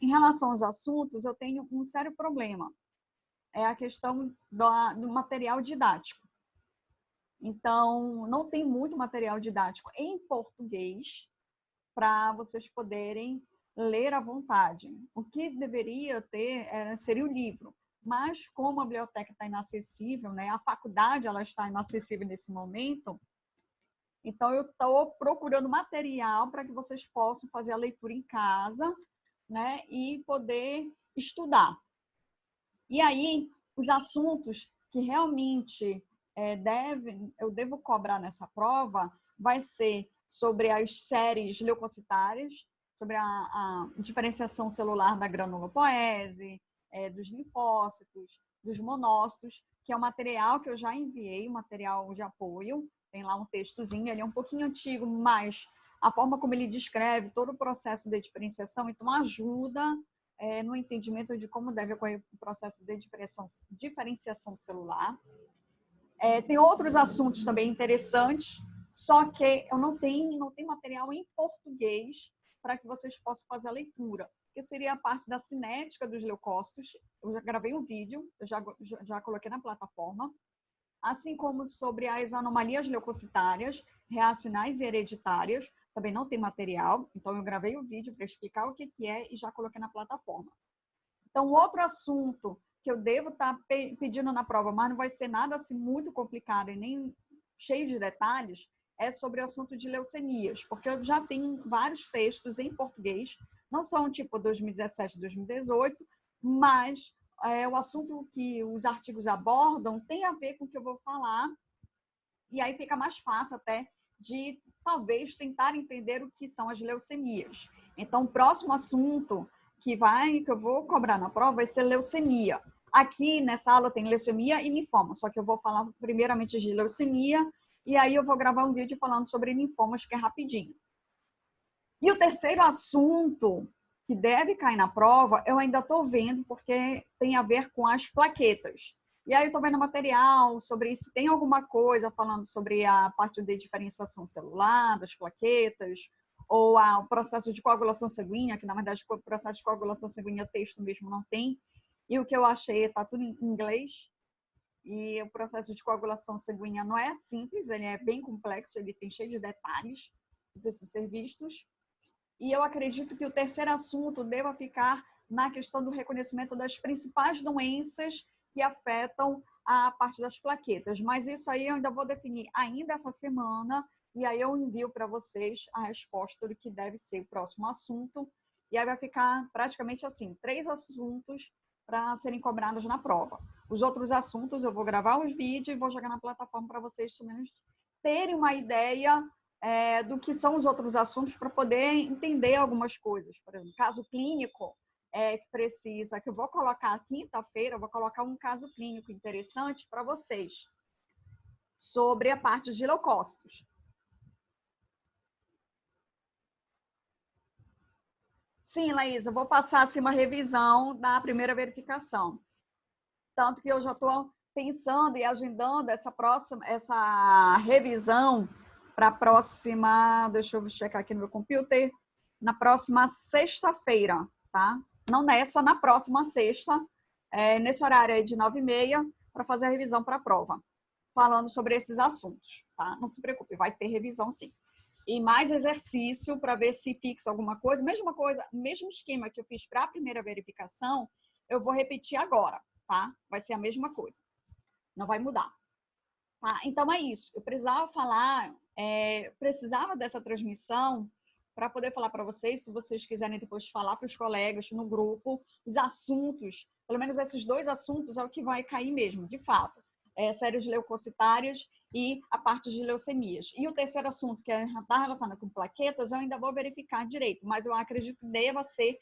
Em relação aos assuntos, eu tenho um sério problema. É a questão do material didático. Então, não tem muito material didático em português para vocês poderem ler à vontade. O que deveria ter seria o livro. Mas, como a biblioteca está inacessível, né, a faculdade ela está inacessível nesse momento, então eu estou procurando material para que vocês possam fazer a leitura em casa, né, e poder estudar. E aí, os assuntos que realmente eu devo cobrar nessa prova vai ser sobre as séries leucocitárias, sobre a diferenciação celular da granulopoese, dos linfócitos, dos monócitos, que é um material que eu já enviei, um material de apoio, tem lá um textozinho, ele é um pouquinho antigo, mas a forma como ele descreve todo o processo de diferenciação, então ajuda no entendimento de como deve ocorrer o processo de diferenciação celular. Tem outros assuntos também interessantes, só que eu não tenho material em português para que vocês possam fazer a leitura, que seria a parte da cinética dos leucócitos. Eu já gravei um vídeo, eu já coloquei na plataforma, assim como sobre as anomalias leucocitárias, reacionais e hereditárias, também não tem material, então eu gravei o vídeo para explicar o que é e já coloquei na plataforma. Então, outro assunto que eu devo estar pedindo na prova, mas não vai ser nada assim muito complicado e nem cheio de detalhes, é sobre o assunto de leucemias, porque eu já tenho vários textos em português, não são tipo 2017, 2018, mas o assunto que os artigos abordam tem a ver com o que eu vou falar, e aí fica mais fácil até de talvez tentar entender o que são as leucemias. Então, o próximo assunto que eu vou cobrar na prova vai ser leucemia. Aqui nessa aula tem leucemia e linfoma, só que eu vou falar primeiramente de leucemia e aí eu vou gravar um vídeo falando sobre linfomas, que é rapidinho. E o terceiro assunto que deve cair na prova, eu ainda estou vendo, porque tem a ver com as plaquetas. E aí eu estou vendo material sobre se tem alguma coisa falando sobre a parte de diferenciação celular, das plaquetas, ou o processo de coagulação sanguínea, que na verdade o processo de coagulação sanguínea texto mesmo não tem. E o que eu achei está tudo em inglês. E o processo de coagulação sanguínea não é simples, ele é bem complexo, ele tem cheio de detalhes que precisam ser vistos. E eu acredito que o terceiro assunto deva ficar na questão do reconhecimento das principais doenças que afetam a parte das plaquetas. Mas isso aí eu ainda vou definir ainda essa semana, e aí eu envio para vocês a resposta do que deve ser o próximo assunto. E aí vai ficar praticamente assim, 3 assuntos para serem cobrados na prova. Os outros assuntos eu vou gravar os vídeos e vou jogar na plataforma para vocês pelo menos terem uma ideia do que são os outros assuntos para poder entender algumas coisas. Por exemplo, caso clínico, que eu vou colocar quinta-feira, eu vou colocar um caso clínico interessante para vocês sobre a parte de leucócitos. Sim, Laís, eu vou passar assim, uma revisão da primeira verificação. Tanto que eu já estou pensando e agendando essa revisão para a próxima, deixa eu checar aqui no meu computer, na próxima sexta-feira, tá? Não nessa, na próxima sexta, nesse horário aí de 9h30, para fazer a revisão para a prova, falando sobre esses assuntos, tá? Não se preocupe, vai ter revisão sim. E mais exercício para ver se fixa alguma coisa, mesmo esquema que eu fiz para a primeira verificação, eu vou repetir agora, tá? Vai ser a mesma coisa, não vai mudar. Tá? Então é isso, eu precisava falar, precisava dessa transmissão para poder falar para vocês, se vocês quiserem depois falar para os colegas no grupo, os assuntos, pelo menos esses 2 assuntos é o que vai cair mesmo, de fato. Séries leucocitárias e a parte de leucemias. E o terceiro assunto, que está relacionado com plaquetas, eu ainda vou verificar direito, mas eu acredito que deva ser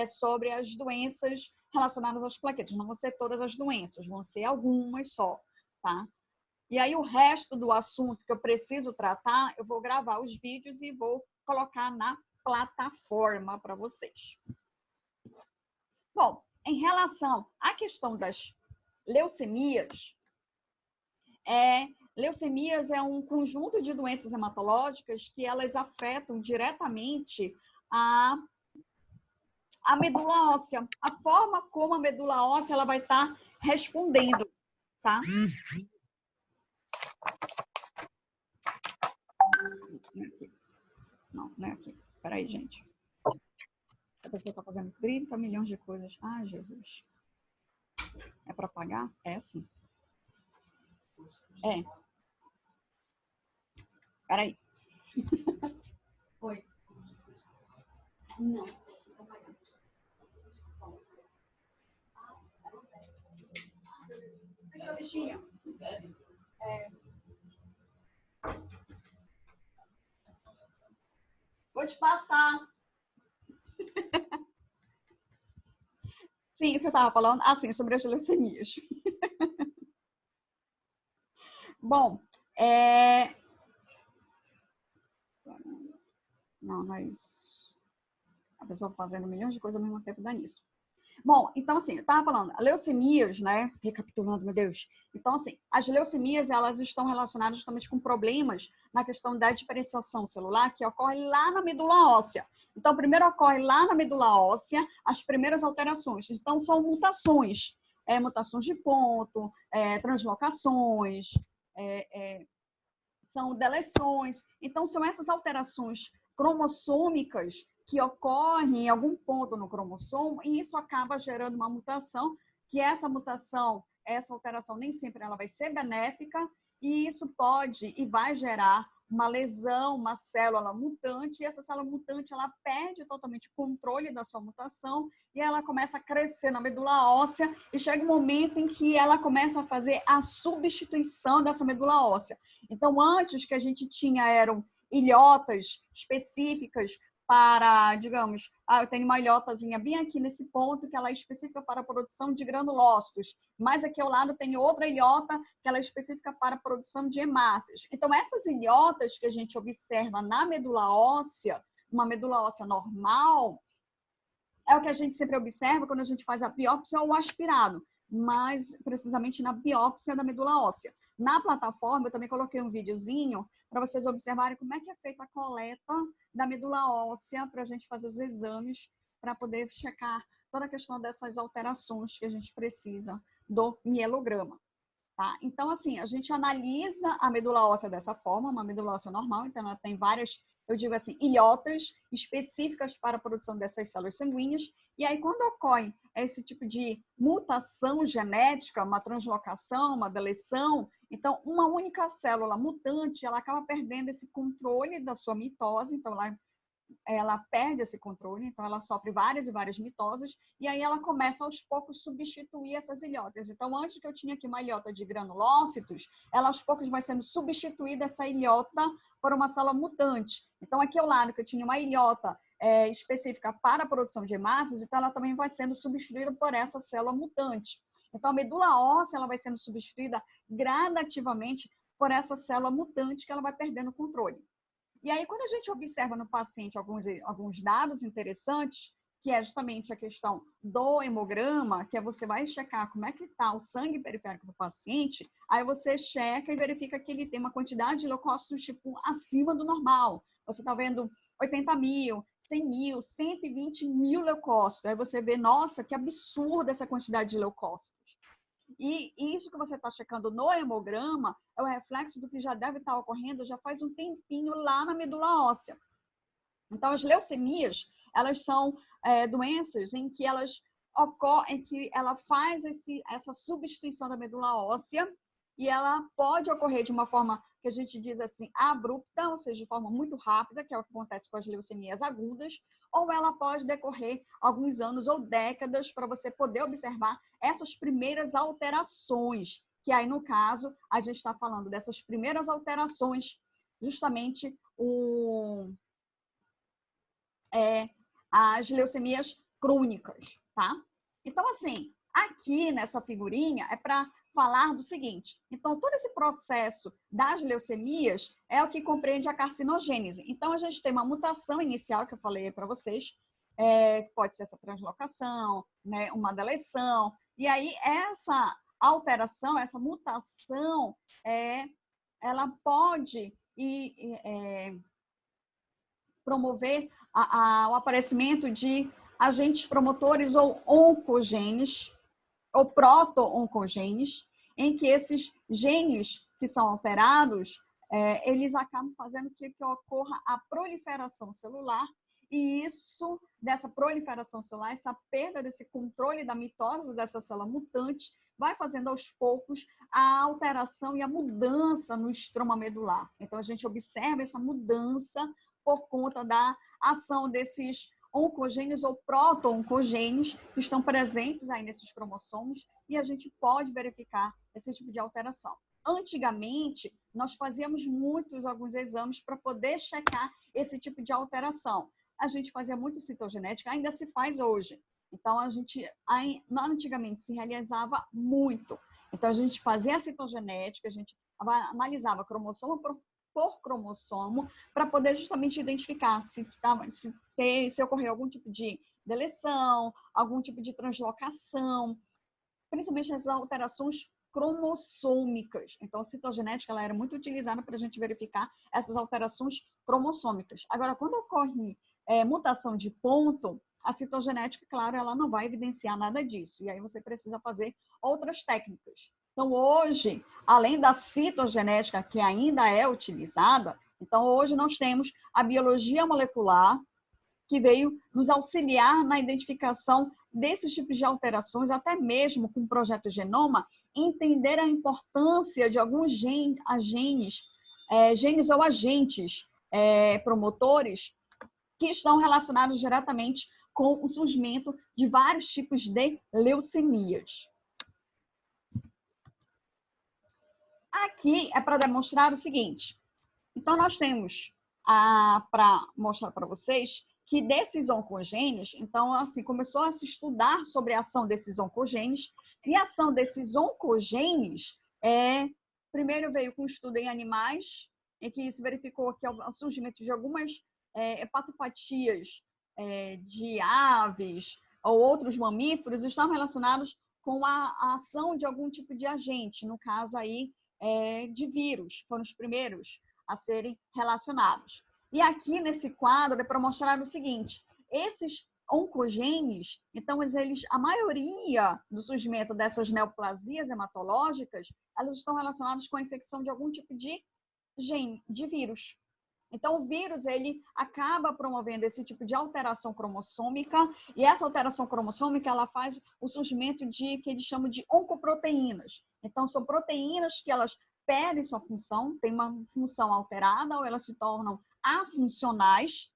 sobre as doenças relacionadas às plaquetas. Não vão ser todas as doenças, vão ser algumas só, tá? E aí o resto do assunto que eu preciso tratar, eu vou gravar os vídeos e vou colocar na plataforma para vocês. Bom, em relação à questão das leucemias, leucemias é um conjunto de doenças hematológicas que elas afetam diretamente a medula óssea, a forma como a medula óssea ela vai estar respondendo, tá? Aqui. Não, não é aqui. Peraí, gente. A pessoa está fazendo 30 milhões de coisas. Ai, Jesus. É para pagar? É sim. É. Peraí. Oi. Não. Segura a bichinha. É. Vou te passar. Sim, o que eu estava falando? Ah, sim, sobre as leucemias. Bom, não, não é isso. A pessoa fazendo milhões de coisas ao mesmo tempo dá nisso. Bom, então assim, eu estava falando, leucemias, né? Recapitulando, meu Deus. Então, assim, as leucemias, elas estão relacionadas justamente com problemas na questão da diferenciação celular que ocorre lá na medula óssea. Então, primeiro ocorre lá na medula óssea as primeiras alterações. Então, são mutações. Mutações de ponto, translocações, são deleções. Então, são essas alterações cromossômicas que ocorrem em algum ponto no cromossomo e isso acaba gerando uma mutação, que essa mutação, essa alteração nem sempre ela vai ser benéfica e isso pode e vai gerar uma lesão, uma célula mutante, e essa célula mutante ela perde totalmente o controle da sua mutação e ela começa a crescer na medula óssea e chega um momento em que ela começa a fazer a substituição dessa medula óssea. Então, antes que a gente tinha eram ilhotas específicas para, digamos, eu tenho uma ilhotazinha bem aqui nesse ponto que ela é específica para a produção de granulócitos, mas aqui ao lado tem outra ilhota que ela é específica para a produção de hemácias. Então, essas ilhotas que a gente observa na medula óssea, uma medula óssea normal, é o que a gente sempre observa quando a gente faz a biópsia ou o aspirado, mas precisamente na biópsia da medula óssea. Na plataforma, eu também coloquei um videozinho para vocês observarem como é que é feita a coleta da medula óssea para a gente fazer os exames, para poder checar toda a questão dessas alterações que a gente precisa do mielograma. Tá? Então, assim, a gente analisa a medula óssea dessa forma, uma medula óssea normal, então ela tem várias, eu digo assim, ilhotas específicas para a produção dessas células sanguíneas, e aí quando ocorre esse tipo de mutação genética, uma translocação, uma deleção, então uma única célula mutante, ela acaba perdendo esse controle da sua mitose, então ela perde esse controle, então ela sofre várias e várias mitoses, e aí ela começa aos poucos substituir essas ilhotas. Então, antes que eu tinha aqui uma ilhota de granulócitos, ela aos poucos vai sendo substituída essa ilhota por uma célula mutante. Então, aqui ao lado que eu tinha uma ilhota específica para a produção de hemácias, então ela também vai sendo substituída por essa célula mutante. Então, a medula óssea ela vai sendo substituída gradativamente por essa célula mutante que ela vai perdendo o controle. E aí, quando a gente observa no paciente alguns dados interessantes, que é justamente a questão do hemograma, que é você vai checar como é que está o sangue periférico do paciente, aí você checa e verifica que ele tem uma quantidade de leucócitos tipo acima do normal. Você está vendo 80 mil, 100 mil, 120 mil leucócitos. Aí você vê, nossa, que absurda essa quantidade de leucócitos. E isso que você está checando no hemograma é o reflexo do que já deve estar ocorrendo já faz um tempinho lá na medula óssea. Então, as leucemias, elas são doenças em que elas ocorrem, em que ela faz essa substituição da medula óssea e ela pode ocorrer de uma forma que a gente diz assim, abrupta, ou seja, de forma muito rápida, que é o que acontece com as leucemias agudas, ou ela pode decorrer alguns anos ou décadas para você poder observar essas primeiras alterações, que aí, no caso, a gente está falando dessas primeiras alterações, justamente as leucemias crônicas, tá? Então, assim, aqui nessa figurinha é para falar do seguinte. Então, todo esse processo das leucemias é o que compreende a carcinogênese. Então, a gente tem uma mutação inicial, que eu falei para vocês, pode ser essa translocação, né, uma deleção, e aí essa alteração, essa mutação, ela pode promover o aparecimento de agentes promotores ou oncogenes, ou proto-oncogenes, em que esses genes que são alterados, eles acabam fazendo que ocorra a proliferação celular, e isso, dessa proliferação celular, essa perda desse controle da mitose dessa célula mutante, vai fazendo aos poucos a alteração e a mudança no estroma medular. Então, a gente observa essa mudança por conta da ação desses oncogenes ou proto-oncogenes que estão presentes aí nesses cromossomos, e a gente pode verificar esse tipo de alteração. Antigamente, nós fazíamos alguns exames para poder checar esse tipo de alteração. A gente fazia muito citogenética, ainda se faz hoje. Então, antigamente se realizava muito. Então, a gente fazia a citogenética, a gente analisava cromossomo por cromossomo para poder justamente identificar se ocorreu algum tipo de deleção, algum tipo de translocação, principalmente essas alterações cromossômicas. Então, a citogenética ela era muito utilizada para a gente verificar essas alterações cromossômicas. Agora, quando ocorre mutação de ponto, a citogenética, claro, ela não vai evidenciar nada disso. E aí você precisa fazer outras técnicas. Então, hoje, além da citogenética, que ainda é utilizada, então hoje nós temos a biologia molecular, que veio nos auxiliar na identificação desses tipos de alterações, até mesmo com o projeto Genoma, entender a importância de alguns genes ou agentes promotores que estão relacionados diretamente com o surgimento de vários tipos de leucemias. Aqui é para demonstrar o seguinte. Então, nós temos, para mostrar para vocês, que desses oncogenes, então, assim, começou a se estudar sobre a ação desses oncogenes, e a ação desses oncogenes, primeiro veio com um estudo em animais, em que se verificou que o surgimento de algumas hepatopatias de aves ou outros mamíferos estão relacionados com a ação de algum tipo de agente, no caso aí de vírus, foram os primeiros a serem relacionados. E aqui nesse quadro é para mostrar o seguinte, esses oncogenes, então a maioria do surgimento dessas neoplasias hematológicas, elas estão relacionadas com a infecção de algum tipo de vírus. Então, o vírus, ele acaba promovendo esse tipo de alteração cromossômica, e essa alteração cromossômica, ela faz o surgimento de, que eles chamam de oncoproteínas. Então, são proteínas que elas perdem sua função, têm uma função alterada, ou elas se tornam afuncionais,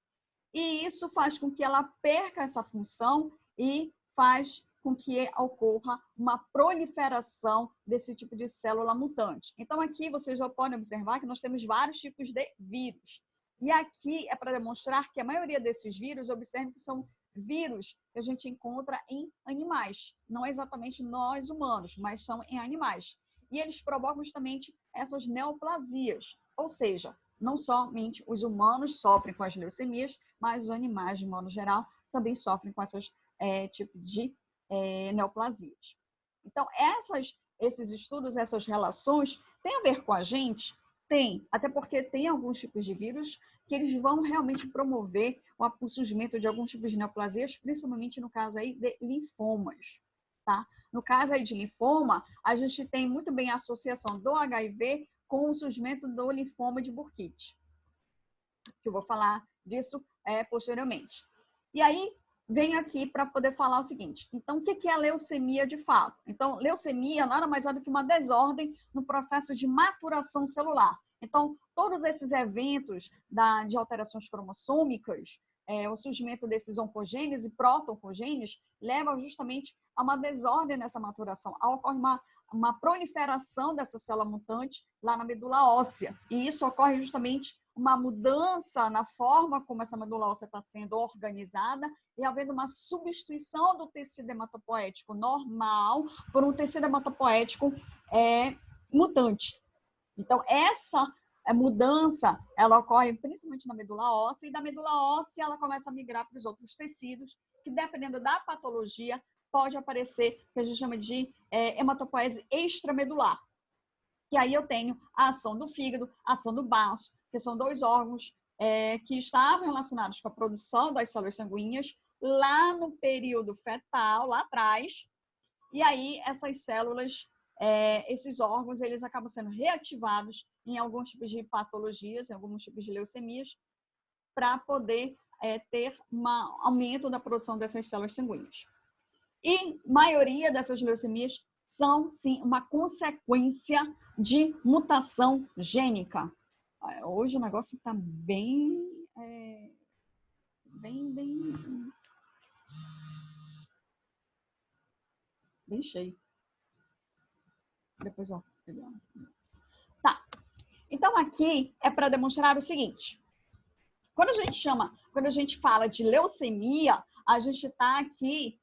e isso faz com que ela perca essa função e faz com que ocorra uma proliferação desse tipo de célula mutante. Então, aqui vocês já podem observar que nós temos vários tipos de vírus. E aqui é para demonstrar que a maioria desses vírus, observe que são vírus que a gente encontra em animais. Não exatamente nós humanos, mas são em animais. E eles provocam justamente essas neoplasias. Ou seja, não somente os humanos sofrem com as leucemias, mas os animais, de modo geral, também sofrem com esses tipos de neoplasias. Então, esses estudos, essas relações, têm a ver com a gente? Tem, até porque tem alguns tipos de vírus que eles vão realmente promover o surgimento de alguns tipos de neoplasias, principalmente no caso aí de linfomas, tá? No caso aí de linfoma, a gente tem muito bem a associação do HIV com o surgimento do linfoma de Burkitt, que eu vou falar disso posteriormente. E aí, venho aqui para poder falar o seguinte. Então, o que é a leucemia de fato? Então, leucemia nada mais é do que uma desordem no processo de maturação celular. Então, todos esses eventos de alterações cromossômicas, o surgimento desses oncogenes e proto-oncogenes, levam justamente a uma desordem nessa maturação. Ocorre uma proliferação dessa célula mutante lá na medula óssea. E isso ocorre justamente uma mudança na forma como essa medula óssea está sendo organizada e havendo uma substituição do tecido hematopoético normal por um tecido hematopoético mutante. Então, essa mudança, ela ocorre principalmente na medula óssea, e da medula óssea ela começa a migrar para os outros tecidos, que dependendo da patologia, pode aparecer o que a gente chama de hematopoese extramedular. Que aí eu tenho a ação do fígado, a ação do baço, que são dois órgãos que estavam relacionados com a produção das células sanguíneas, lá no período fetal, lá atrás, e aí essas células, esses órgãos, eles acabam sendo reativados em alguns tipos de patologias, em alguns tipos de leucemias, para poder ter um aumento da produção dessas células sanguíneas. E a maioria dessas leucemias são, sim, uma consequência de mutação gênica. Hoje o negócio está bem cheio. Depois, ó. Tá. Então, aqui é para demonstrar o seguinte. Quando a gente fala de leucemia, a gente está aqui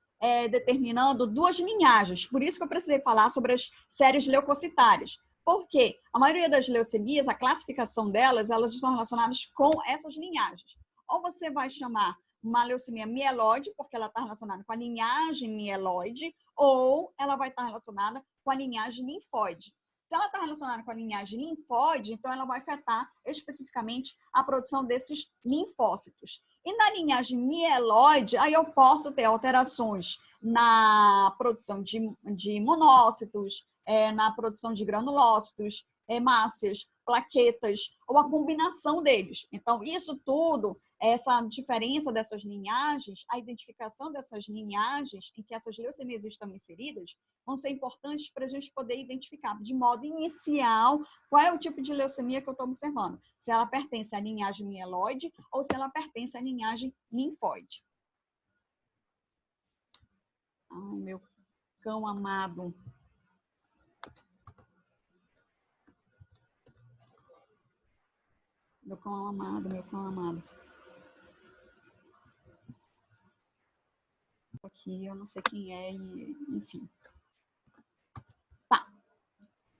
determinando duas linhagens. Por isso que eu precisei falar sobre as séries leucocitárias. Porque a maioria das leucemias, a classificação delas, elas estão relacionadas com essas linhagens. Ou você vai chamar uma leucemia mieloide, porque ela está relacionada com a linhagem mieloide, ou ela vai estar relacionada com a linhagem linfóide. Se ela está relacionada com a linhagem linfóide, então ela vai afetar especificamente a produção desses linfócitos. E na linhagem mieloide, aí eu posso ter alterações na produção de monócitos, na produção de granulócitos, hemácias, plaquetas, ou a combinação deles. Então, isso tudo, essa diferença dessas linhagens, a identificação dessas linhagens em que essas leucemias estão inseridas, vão ser importantes para a gente poder identificar de modo inicial qual é o tipo de leucemia que eu estou observando. Se ela pertence à linhagem mieloide ou se ela pertence à linhagem linfóide. Ai, meu cão amado. Meu cão amado, meu cão amado. Aqui, eu não sei quem é, enfim. Tá.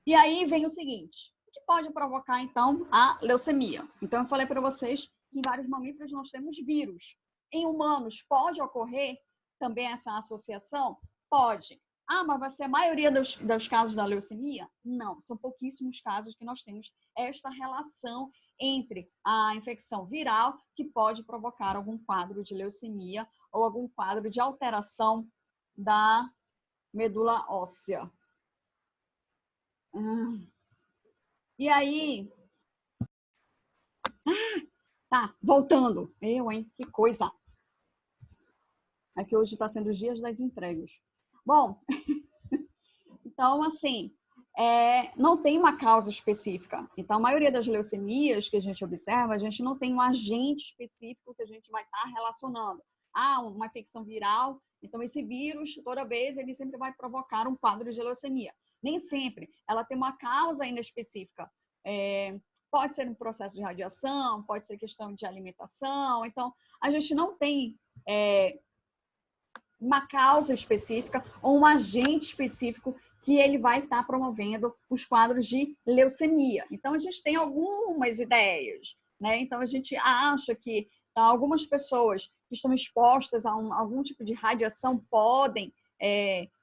E aí vem o seguinte, o que pode provocar, então, a leucemia? Então, eu falei para vocês que em vários mamíferos nós temos vírus. Em humanos, pode ocorrer também essa associação? Pode. Ah, mas vai ser a maioria dos casos da leucemia? Não, são pouquíssimos casos que nós temos esta relação entre a infecção viral, que pode provocar algum quadro de leucemia ou algum quadro de alteração da medula óssea. E aí... Tá, voltando. Hein? Que coisa. É que hoje está sendo os dias das entregas. Bom, então, assim, não tem uma causa específica. Então, a maioria das leucemias que a gente observa, a gente não tem um agente específico que a gente vai estar relacionando. Ah, uma infecção viral. Então, esse vírus, toda vez, ele sempre vai provocar um quadro de leucemia. Nem sempre. Ela tem uma causa ainda específica. Pode ser um processo de radiação, pode ser questão de alimentação. Então, a gente não tem uma causa específica ou um agente específico que ele vai estar promovendo os quadros de leucemia. Então, a gente tem algumas ideias, né? Então, a gente acha que algumas pessoas que estão expostas a algum tipo de radiação podem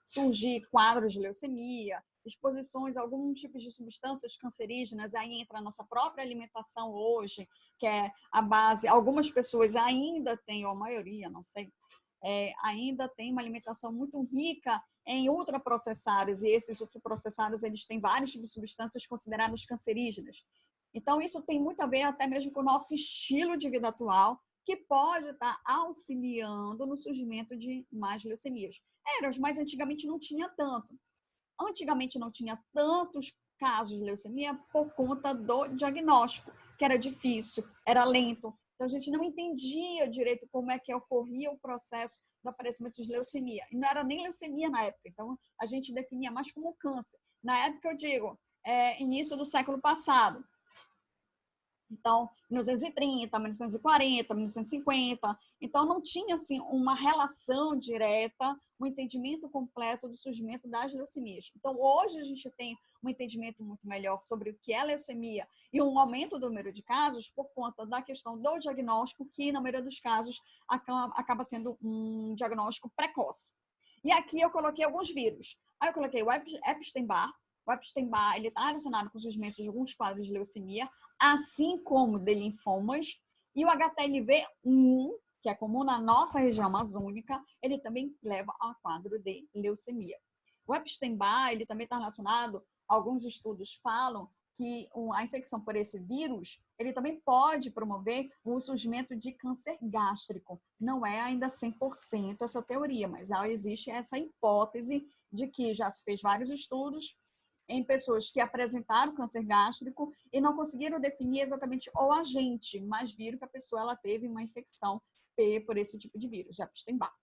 surgir quadros de leucemia, exposições a algum tipo de substâncias cancerígenas, aí entra a nossa própria alimentação hoje, que é a base. Algumas pessoas ainda têm, ou a maioria, não sei, ainda tem uma alimentação muito rica em ultraprocessados, e esses ultraprocessados, eles têm vários tipos de substâncias consideradas cancerígenas. Então, isso tem muito a ver até mesmo com o nosso estilo de vida atual, que pode estar auxiliando no surgimento de mais leucemias. Mas antigamente não tinha tanto. Antigamente não tinha tantos casos de leucemia por conta do diagnóstico, que era difícil, era lento. Então, a gente não entendia direito como é que ocorria o processo do aparecimento de leucemia. E não era nem leucemia na época, então a gente definia mais como câncer. Na época, eu digo, início do século passado. Então, 1930, 1940, 1950. Então, não tinha assim, uma relação direta, um entendimento completo do surgimento das leucemias. Então, hoje a gente tem um entendimento muito melhor sobre o que é leucemia e um aumento do número de casos por conta da questão do diagnóstico, que, na maioria dos casos, acaba sendo um diagnóstico precoce. E aqui eu coloquei alguns vírus. Aí eu coloquei o Epstein-Barr. O Epstein-Barr está relacionado com o surgimento de alguns quadros de leucemia, assim como de linfomas, e o HTLV1, que é comum na nossa região amazônica, ele também leva a quadro de leucemia. O Epstein-Barr, ele também está relacionado, alguns estudos falam que a infecção por esse vírus, ele também pode promover o surgimento de câncer gástrico. Não é ainda 100% essa teoria, mas existe essa hipótese de que já se fez vários estudos em pessoas que apresentaram câncer gástrico e não conseguiram definir exatamente o agente, mas viram que a pessoa ela teve uma infecção por esse tipo de vírus, de Epstein-Barr.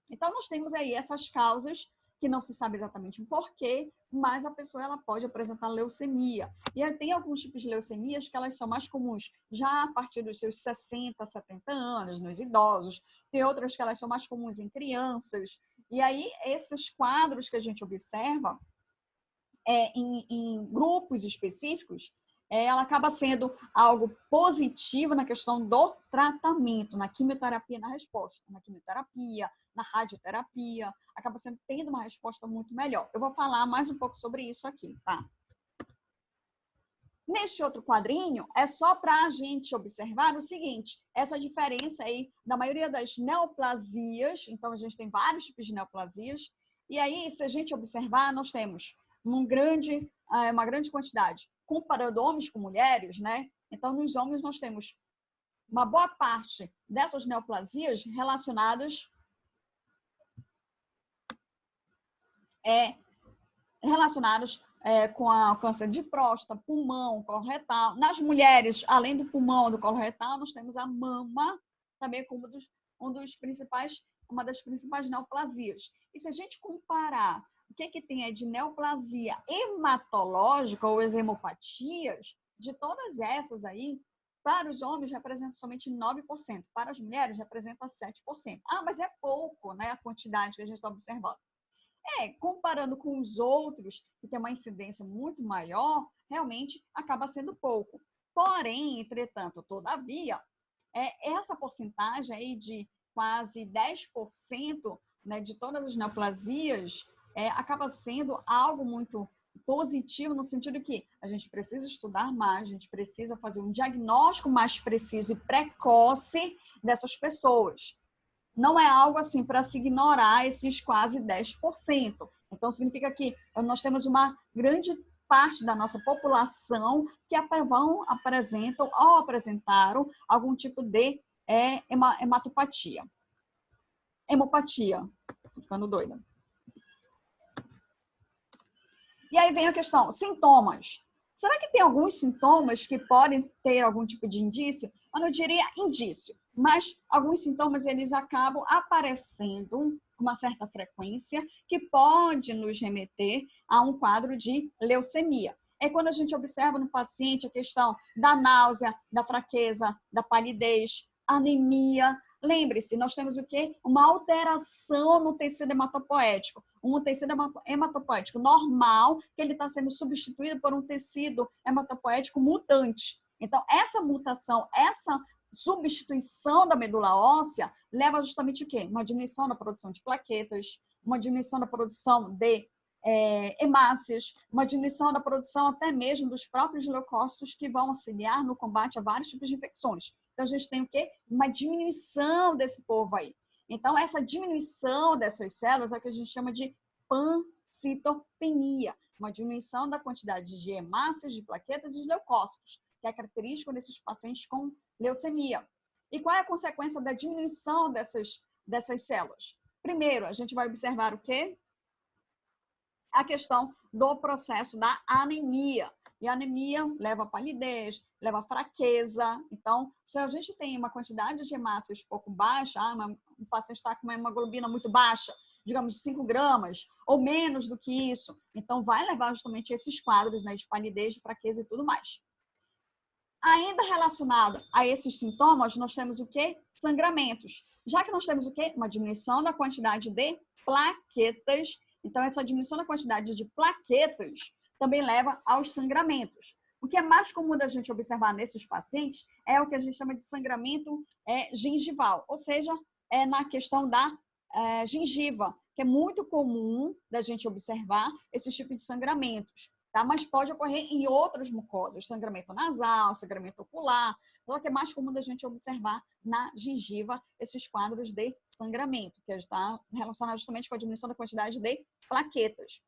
Então, nós temos aí essas causas que não se sabe exatamente o porquê, mas a pessoa ela pode apresentar leucemia. E aí tem alguns tipos de leucemias que elas são mais comuns já a partir dos seus 60, 70 anos, nos idosos. Tem outras que elas são mais comuns em crianças. E aí, esses quadros que a gente observa em grupos específicos, ela acaba sendo algo positivo na questão do tratamento, na quimioterapia, na resposta. Na quimioterapia, na radioterapia, acaba tendo uma resposta muito melhor. Eu vou falar mais um pouco sobre isso aqui, tá? Neste outro quadrinho, é só para a gente observar o seguinte, essa diferença aí da maioria das neoplasias, então a gente tem vários tipos de neoplasias, e aí, se a gente observar, nós temos uma grande quantidade, comparando homens com mulheres, né? Então, nos homens, nós temos uma boa parte dessas neoplasias relacionadas com o câncer de próstata, pulmão, colo retal. Nas mulheres, além do pulmão e do colo retal, nós temos a mama também como uma das principais neoplasias. E se a gente comparar o que tem de neoplasia hematológica ou as hemopatias, de todas essas aí, para os homens representa somente 9%, para as mulheres representa 7%. Ah, mas é pouco, né, a quantidade que a gente está observando. Comparando com os outros, que tem uma incidência muito maior, realmente acaba sendo pouco. Porém, entretanto, todavia, essa porcentagem aí de quase 10%, né, de todas as neoplasias, acaba sendo algo muito positivo, no sentido que a gente precisa estudar mais, a gente precisa fazer um diagnóstico mais preciso e precoce dessas pessoas. Não é algo assim para se ignorar esses quase 10%. Então, significa que nós temos uma grande parte da nossa população que apresentam ou apresentaram algum tipo de hematopatia. Hemopatia. Tô ficando doida. E aí vem a questão, sintomas. Será que tem alguns sintomas que podem ter algum tipo de indício? Eu não diria indício, mas alguns sintomas eles acabam aparecendo com uma certa frequência que pode nos remeter a um quadro de leucemia. É quando a gente observa no paciente a questão da náusea, da fraqueza, da palidez, anemia. Lembre-se, nós temos o quê? Uma alteração no tecido hematopoético. Um tecido hematopoético normal, que ele está sendo substituído por um tecido hematopoético mutante. Então, essa mutação, essa substituição da medula óssea leva justamente o quê? Uma diminuição da produção de plaquetas, uma diminuição da produção de hemácias, uma diminuição da produção até mesmo dos próprios leucócitos que vão auxiliar no combate a vários tipos de infecções. Então, a gente tem o quê? Uma diminuição desse povo aí. Então, essa diminuição dessas células é o que a gente chama de pancitopenia, uma diminuição da quantidade de hemácias, de plaquetas e de leucócitos, que é característico desses pacientes com leucemia. E qual é a consequência da diminuição dessas células? Primeiro, a gente vai observar o quê? A questão do processo da anemia. E a anemia leva a palidez, leva a fraqueza. Então, se a gente tem uma quantidade de hemácias pouco baixa, um paciente está com uma hemoglobina muito baixa, digamos de 5 gramas, ou menos do que isso, então vai levar justamente esses quadros, né, de palidez, de fraqueza e tudo mais. Ainda relacionado a esses sintomas, nós temos o quê? Sangramentos. Já que nós temos o quê? Uma diminuição da quantidade de plaquetas. Então, essa diminuição da quantidade de plaquetas também leva aos sangramentos. O que é mais comum da gente observar nesses pacientes é o que a gente chama de sangramento gengival, ou seja, na questão da gengiva, que é muito comum da gente observar esse tipo de sangramentos, tá? Mas pode ocorrer em outras mucosas, sangramento nasal, sangramento ocular, Só que é mais comum da gente observar na gengiva esses quadros de sangramento, que está relacionado justamente com a diminuição da quantidade de plaquetas.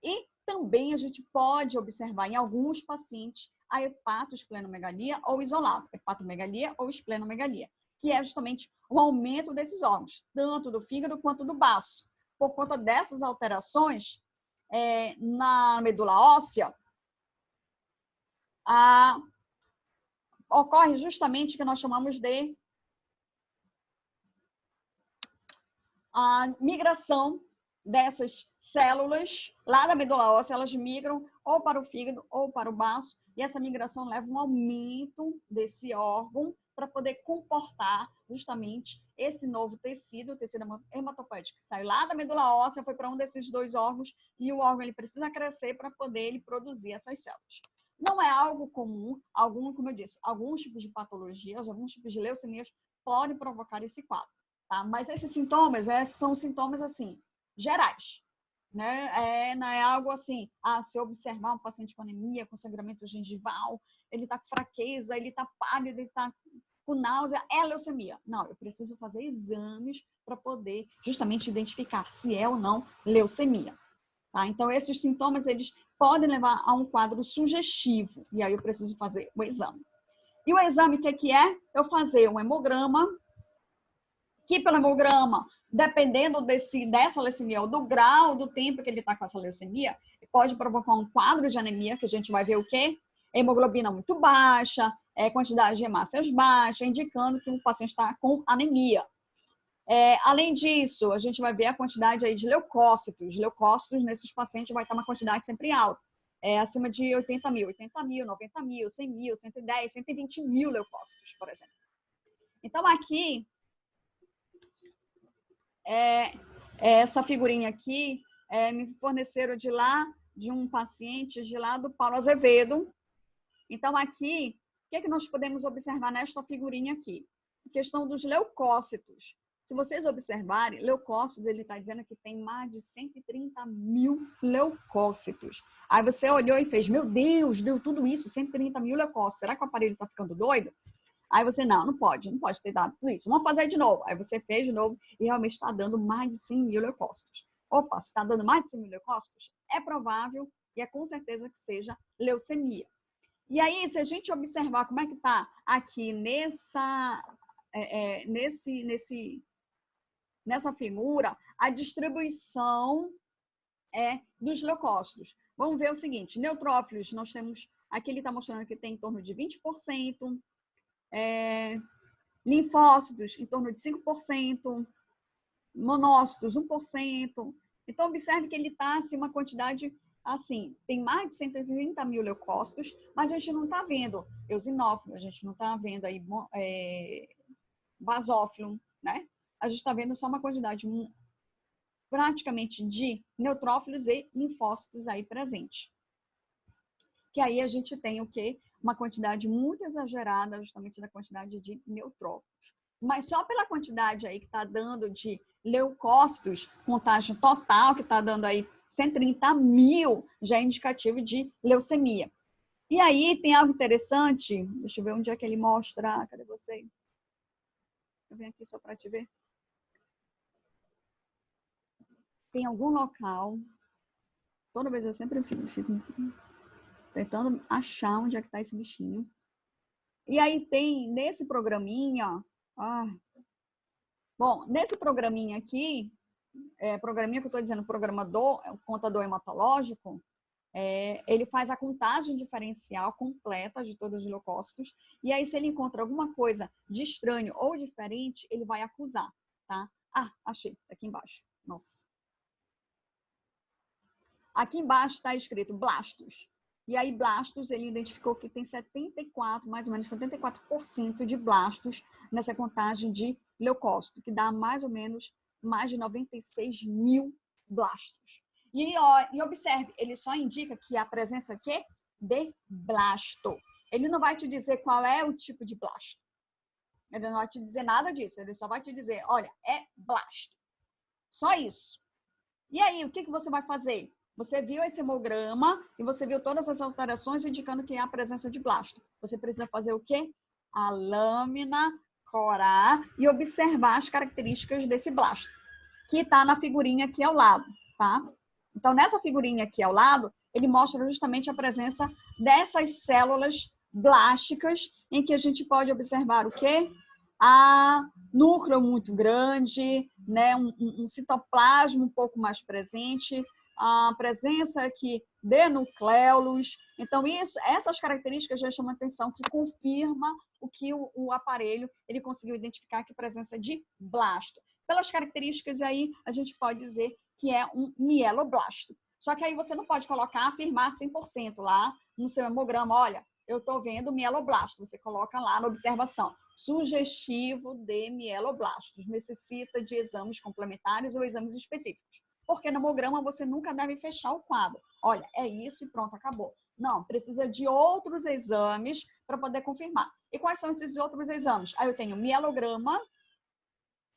E também a gente pode observar em alguns pacientes a hepatosplenomegalia ou isolado, hepatomegalia ou esplenomegalia, que é justamente o aumento desses órgãos, tanto do fígado quanto do baço. Por conta dessas alterações na medula óssea, ocorre justamente o que nós chamamos de a migração dessas células lá da medula óssea, elas migram ou para o fígado ou para o baço, e essa migração leva um aumento desse órgão para poder comportar justamente esse novo tecido, o tecido hematopoético, que sai lá da medula óssea, foi para um desses dois órgãos, e o órgão ele precisa crescer para poder ele produzir essas células. Não é algo comum, como eu disse, alguns tipos de patologias, alguns tipos de leucemias podem provocar esse quadro. Tá? Mas esses sintomas são sintomas assim, gerais. Né? Não é algo assim, se observar um paciente com anemia, com sangramento gengival, ele está com fraqueza, ele está pálido, ele está com náusea, é leucemia. Não, eu preciso fazer exames para poder justamente identificar se é ou não leucemia. Tá? Então, esses sintomas, eles podem levar a um quadro sugestivo, e aí eu preciso fazer o exame. E o exame, o que é? Eu fazer um hemograma, que pelo hemograma, dependendo dessa leucemia, ou do grau, do tempo que ele está com essa leucemia, pode provocar um quadro de anemia, que a gente vai ver o quê? Hemoglobina muito baixa, quantidade de hemácias baixa, indicando que o paciente está com anemia. Além disso, a gente vai ver a quantidade aí de leucócitos. Leucócitos nesses pacientes vai estar uma quantidade sempre alta. Acima de 80 mil, 90 mil, 100 mil, 110, 120 mil leucócitos, por exemplo. Então, aqui, essa figurinha aqui me forneceram de um paciente de lá do Paulo Azevedo. Então, aqui, o que nós podemos observar nesta figurinha aqui? A questão dos leucócitos. Se vocês observarem, leucócitos, ele está dizendo que tem mais de 130 mil leucócitos. Aí você olhou e fez, meu Deus, deu tudo isso, 130 mil leucócitos. Será que o aparelho está ficando doido? Aí você, não pode ter dado tudo isso. Vamos fazer de novo. Aí você fez de novo e realmente está dando mais de 100 mil leucócitos. Opa, se está dando mais de 100 mil leucócitos, é provável e é com certeza que seja leucemia. E aí, se a gente observar como é que está aqui nessa figura, a distribuição dos leucócitos. Vamos ver o seguinte, neutrófilos, nós temos, aqui ele está mostrando que tem em torno de 20%, linfócitos em torno de 5%, monócitos 1%. Então, observe que ele está assim, uma quantidade assim, tem mais de 130 mil leucócitos, mas a gente não está vendo eosinófilo, a gente não está vendo aí basófilo, né? A gente está vendo só uma quantidade praticamente de neutrófilos e linfócitos aí presentes. Que aí a gente tem o quê? Uma quantidade muito exagerada justamente da quantidade de neutrófilos. Mas só pela quantidade aí que está dando de leucócitos, contagem total que está dando aí 130 mil, já é indicativo de leucemia. E aí tem algo interessante, deixa eu ver onde é que ele mostra, cadê você? Eu venho aqui só para te ver. Tem algum local, toda vez eu sempre fico tentando achar onde é que está esse bichinho. E aí tem, nesse programinha, bom, nesse programinha aqui, programinha que eu estou dizendo, contador hematológico, ele faz a contagem diferencial completa de todos os leucócitos, e aí se ele encontra alguma coisa de estranho ou diferente, ele vai acusar, tá? Achei, aqui embaixo, nossa. Aqui embaixo está escrito blastos. E aí, blastos, ele identificou que tem 74, mais ou menos 74% de blastos nessa contagem de leucócito, que dá mais ou menos mais de 96 mil blastos. E observe, ele só indica que a presença aqui de blasto. Ele não vai te dizer qual é o tipo de blasto. Ele não vai te dizer nada disso. Ele só vai te dizer, olha, é blasto. Só isso. E aí, o que você vai fazer? Você viu esse hemograma e você viu todas as alterações indicando que há a presença de blasto. Você precisa fazer o quê? a lâmina corar e observar as características desse blasto, que está na figurinha aqui ao lado, tá? Então, nessa figurinha aqui ao lado, ele mostra justamente a presença dessas células blásticas, em que a gente pode observar o quê? A núcleo muito grande, né? um citoplasma um pouco mais presente, a presença aqui de nucléolos. Então, essas características já chamam a atenção, que confirma o que o aparelho ele conseguiu identificar, que é a presença de blasto. Pelas características aí, a gente pode dizer que é um mieloblasto. Só que aí você não pode colocar, afirmar 100% lá no seu hemograma, olha, eu estou vendo mieloblasto. Você coloca lá na observação, sugestivo de mieloblastos, necessita de exames complementares ou exames específicos. Porque no hemograma você nunca deve fechar o quadro. Olha, é isso e pronto, acabou. Não, precisa de outros exames para poder confirmar. E quais são esses outros exames? Aí eu tenho mielograma,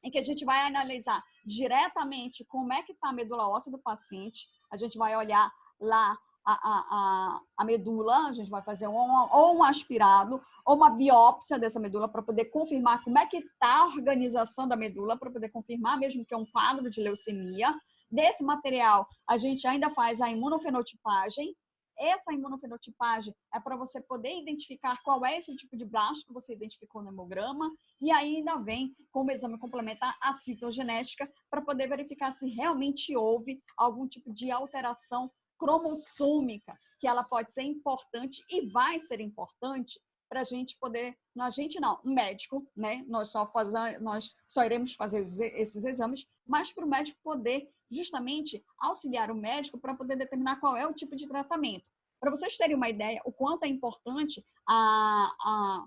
em que a gente vai analisar diretamente como é que está a medula óssea do paciente. A gente vai olhar lá a medula, a gente vai fazer ou um aspirado ou uma biópsia dessa medula para poder confirmar como é que está a organização da medula, para poder confirmar mesmo que é um quadro de leucemia. Desse material, a gente ainda faz a imunofenotipagem. Essa imunofenotipagem é para você poder identificar qual é esse tipo de blasto que você identificou no hemograma, e aí ainda vem como exame complementar a citogenética para poder verificar se realmente houve algum tipo de alteração cromossômica, que ela pode ser importante e vai ser importante para a gente poder, a gente não, um médico, né? Nós só iremos fazer esses exames, mas para o médico poder justamente auxiliar o médico para poder determinar qual é o tipo de tratamento. Para vocês terem uma ideia, o quanto é importante a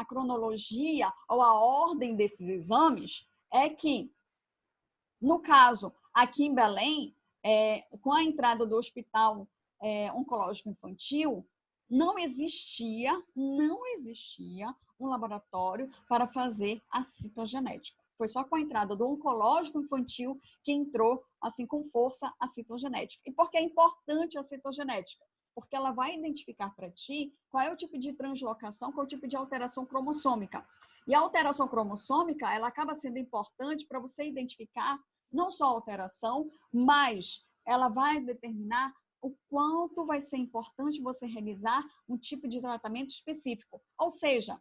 cronologia ou a ordem desses exames, é que, no caso, aqui em Belém, com a entrada do Hospital Oncológico Infantil, não existia um laboratório para fazer a citogenética. Foi só com a entrada do oncológico infantil que entrou, assim, com força a citogenética. E por que é importante a citogenética? Porque ela vai identificar para ti qual é o tipo de translocação, qual é o tipo de alteração cromossômica. E a alteração cromossômica, ela acaba sendo importante para você identificar não só a alteração, mas ela vai determinar o quanto vai ser importante você realizar um tipo de tratamento específico. Ou seja,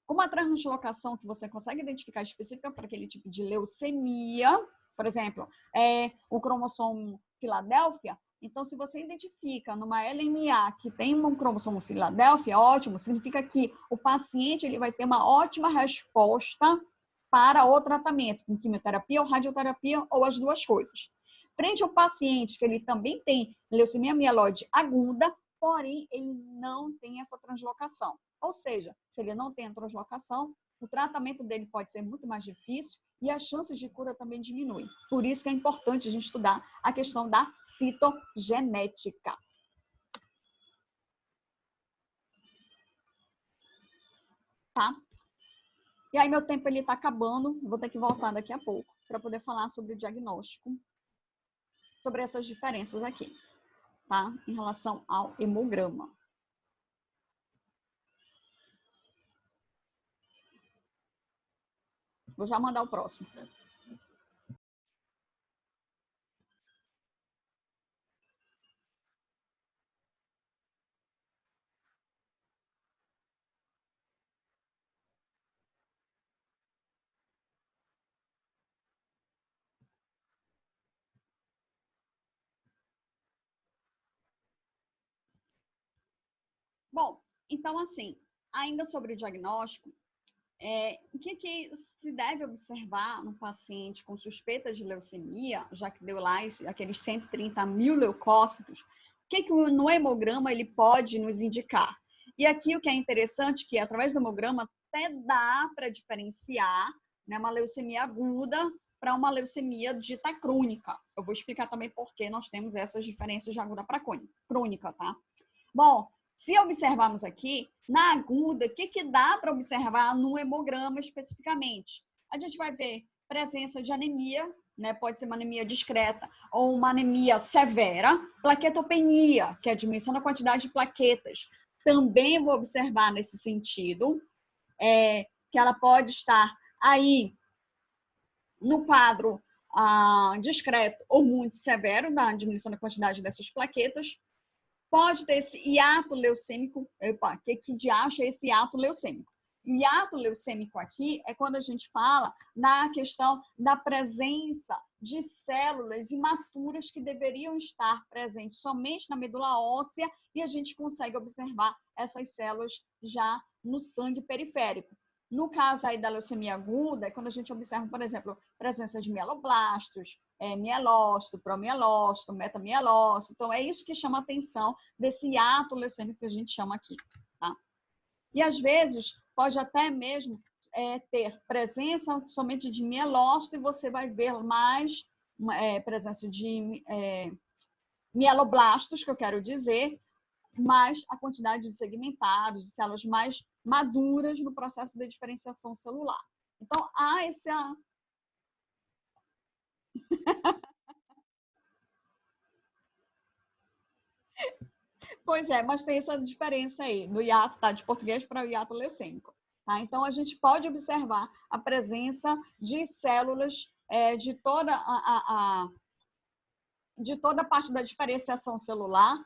uma translocação que você consegue identificar específica para aquele tipo de leucemia, por exemplo, o cromossomo Filadélfia. Então, se você identifica numa LMA que tem um cromossomo Filadélfia, ótimo, significa que o paciente ele vai ter uma ótima resposta para o tratamento, com quimioterapia ou radioterapia, ou as duas coisas. Frente ao paciente que ele também tem leucemia mieloide aguda, porém ele não tem essa translocação. Ou seja, se ele não tem a translocação, o tratamento dele pode ser muito mais difícil e as chances de cura também diminuem. Por isso que é importante a gente estudar a questão da citogenética. Tá? E aí meu tempo está acabando, vou ter que voltar daqui a pouco para poder falar sobre o diagnóstico, sobre essas diferenças aqui, tá? Em relação ao hemograma. Vou já mandar o próximo. Bom, então assim, ainda sobre o diagnóstico, o que se deve observar no paciente com suspeita de leucemia, já que deu lá aqueles 130 mil leucócitos, o que no hemograma ele pode nos indicar? E aqui o que é interessante, que através do hemograma até dá para diferenciar, né, uma leucemia aguda para uma leucemia dita crônica. Eu vou explicar também por que nós temos essas diferenças de aguda para crônica, tá? Bom, se observarmos aqui, na aguda, o que dá para observar no hemograma especificamente? A gente vai ver presença de anemia, né? Pode ser uma anemia discreta ou uma anemia severa, plaquetopenia, que é a diminuição da quantidade de plaquetas. Também vou observar nesse sentido. que ela pode estar aí no quadro discreto ou muito severo da diminuição da quantidade dessas plaquetas. Pode ter esse hiato leucêmico. Opa, que diacho é esse hiato leucêmico? O hiato leucêmico aqui é quando a gente fala na questão da presença de células imaturas que deveriam estar presentes somente na medula óssea e a gente consegue observar essas células já no sangue periférico. No caso aí da leucemia aguda, é quando a gente observa, por exemplo, presença de mieloblastos, mielócito, promielócito, metamielócito. Então, é isso que chama a atenção desse hiato leucêmico que a gente chama aqui, tá? E, às vezes, pode até mesmo ter presença somente de mielócito e você vai ver mais presença de mieloblastos, que eu quero dizer, mais a quantidade de segmentados, de células mais maduras no processo de diferenciação celular. Então, há esse... Pois é, mas tem essa diferença aí, no hiato, tá? De português para o hiato leucêmico. Tá? Então, a gente pode observar a presença de células de toda a parte da diferenciação celular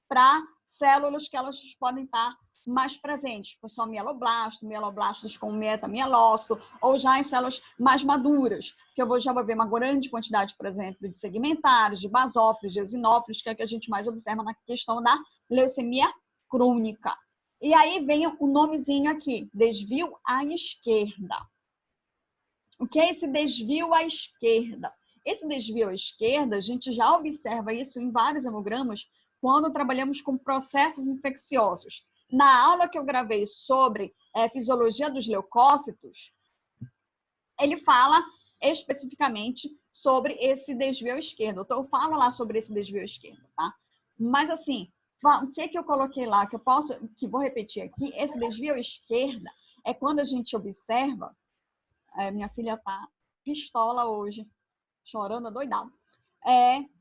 para células que elas podem estar mais presentes, como são mieloblastos com metamielócito, ou já em células mais maduras, que já vou ver uma grande quantidade, por exemplo, de segmentários, de basófilos, de eosinófilos, que é o que a gente mais observa na questão da leucemia crônica. E aí vem o nomezinho aqui, desvio à esquerda. O que é esse desvio à esquerda? Esse desvio à esquerda, a gente já observa isso em vários hemogramas quando trabalhamos com processos infecciosos. Na aula que eu gravei sobre fisiologia dos leucócitos, ele fala especificamente sobre esse desvio à esquerda. Então, eu falo lá sobre esse desvio à esquerda, tá? Mas, assim, o que eu coloquei lá, que vou repetir aqui, esse desvio à esquerda é quando a gente observa. Minha filha tá pistola hoje, chorando adoidado.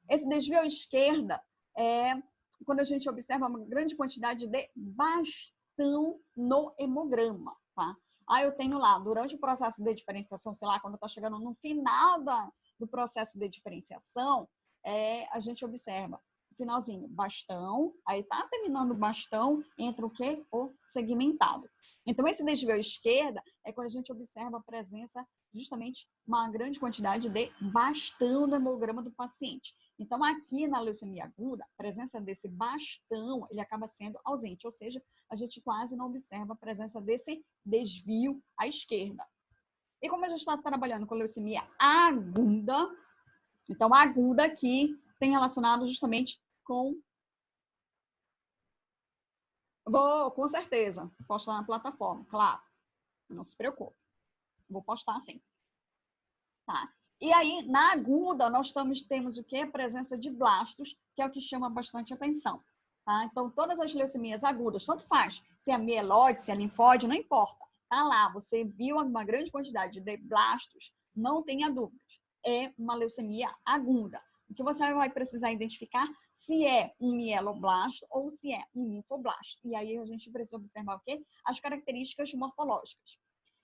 Esse desvio à esquerda é quando a gente observa uma grande quantidade de bastão no hemograma, tá? Aí eu tenho lá, durante o processo de diferenciação, sei lá, quando está chegando no final do processo de diferenciação, a gente observa no finalzinho, bastão, aí tá terminando o bastão, entra o quê? O segmentado. Então, esse desvio à esquerda é quando a gente observa a presença, justamente, uma grande quantidade de bastão no hemograma do paciente. Então, aqui na leucemia aguda, a presença desse bastão, ele acaba sendo ausente, ou seja, a gente quase não observa a presença desse desvio à esquerda. E como a gente está trabalhando com leucemia aguda, então a aguda aqui tem relacionado justamente com... Vou, com certeza, postar na plataforma, claro, não se preocupe. Vou postar sim. Tá? E aí, na aguda, nós temos o quê? A presença de blastos, que é o que chama bastante atenção. Tá? Então, todas as leucemias agudas, tanto faz, se é mieloide, se é linfóide, não importa. Tá lá, você viu uma grande quantidade de blastos, não tenha dúvidas. É uma leucemia aguda. O que você vai precisar identificar se é um mieloblasto ou se é um linfoblasto. E aí a gente precisa observar o quê? As características morfológicas.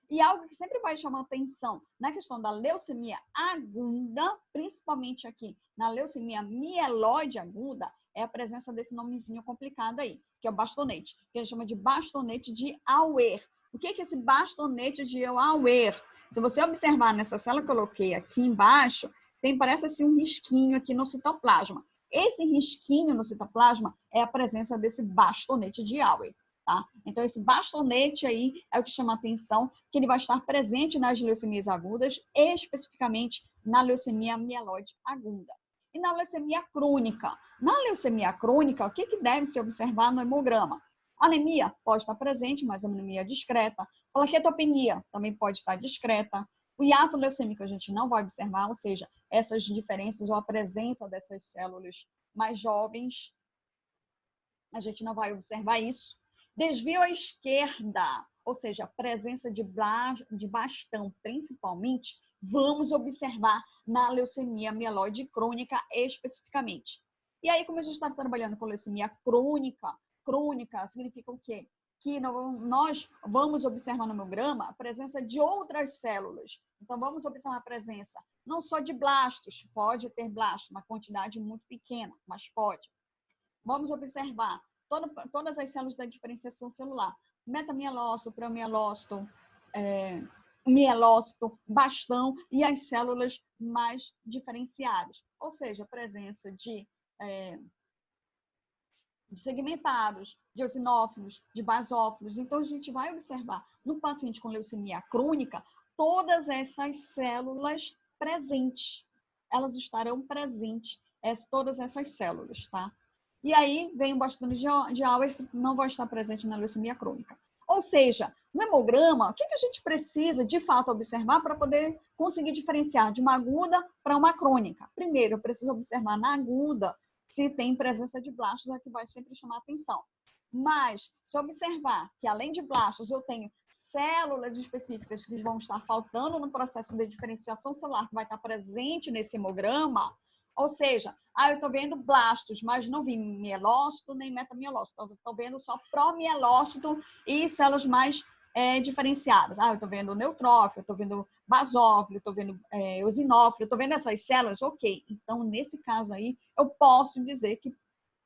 E algo que sempre vai chamar atenção na questão da leucemia aguda, principalmente aqui na leucemia mieloide aguda, é a presença desse nomezinho complicado aí, que é o bastonete, que a gente chama de bastonete de Auer. O que é esse bastonete de Auer? Se você observar nessa célula que eu coloquei aqui embaixo, parece assim um risquinho aqui no citoplasma. Esse risquinho no citoplasma é a presença desse bastonete de Auer. Tá? Então, esse bastonete aí é o que chama a atenção, que ele vai estar presente nas leucemias agudas, especificamente na leucemia mieloide aguda. E na leucemia crônica? Na leucemia crônica, o que deve se observar no hemograma? Anemia pode estar presente, mas anemia discreta. Plaquetopenia também pode estar discreta. O hiato leucêmico a gente não vai observar, ou seja, essas diferenças ou a presença dessas células mais jovens, a gente não vai observar isso. Desvio à esquerda, ou seja, a presença de bastão, principalmente, vamos observar na leucemia mieloide crônica especificamente. E aí, como a gente está trabalhando com leucemia crônica, crônica significa o quê? que nós vamos observar no hemograma a presença de outras células. Então, vamos observar a presença não só de blastos, pode ter blastos, uma quantidade muito pequena, mas pode. Vamos observar todas as células da diferenciação celular, metamielócito, promielócito, mielócito, bastão e as células mais diferenciadas, ou seja, a presença de segmentados, de eosinófilos, de basófilos. Então, a gente vai observar no paciente com leucemia crônica todas essas células presentes. Elas estarão presentes, todas essas células, tá? E aí vem o bastão de Auer, que não vai estar presente na leucemia crônica. Ou seja, no hemograma, o que a gente precisa de fato observar para poder conseguir diferenciar de uma aguda para uma crônica? Primeiro, eu preciso observar na aguda se tem presença de blastos, é que vai sempre chamar atenção. Mas, se observar que além de blastos, eu tenho células específicas que vão estar faltando no processo de diferenciação celular, que vai estar presente nesse hemograma, ou seja, eu estou vendo blastos, mas não vi mielócito nem metamielócito, estou vendo só promielócito e células mais diferenciadas. Eu estou vendo neutrófilo, estou vendo basófilo, estou vendo eosinófilo, estou vendo essas células, ok. Então, nesse caso aí, eu posso dizer que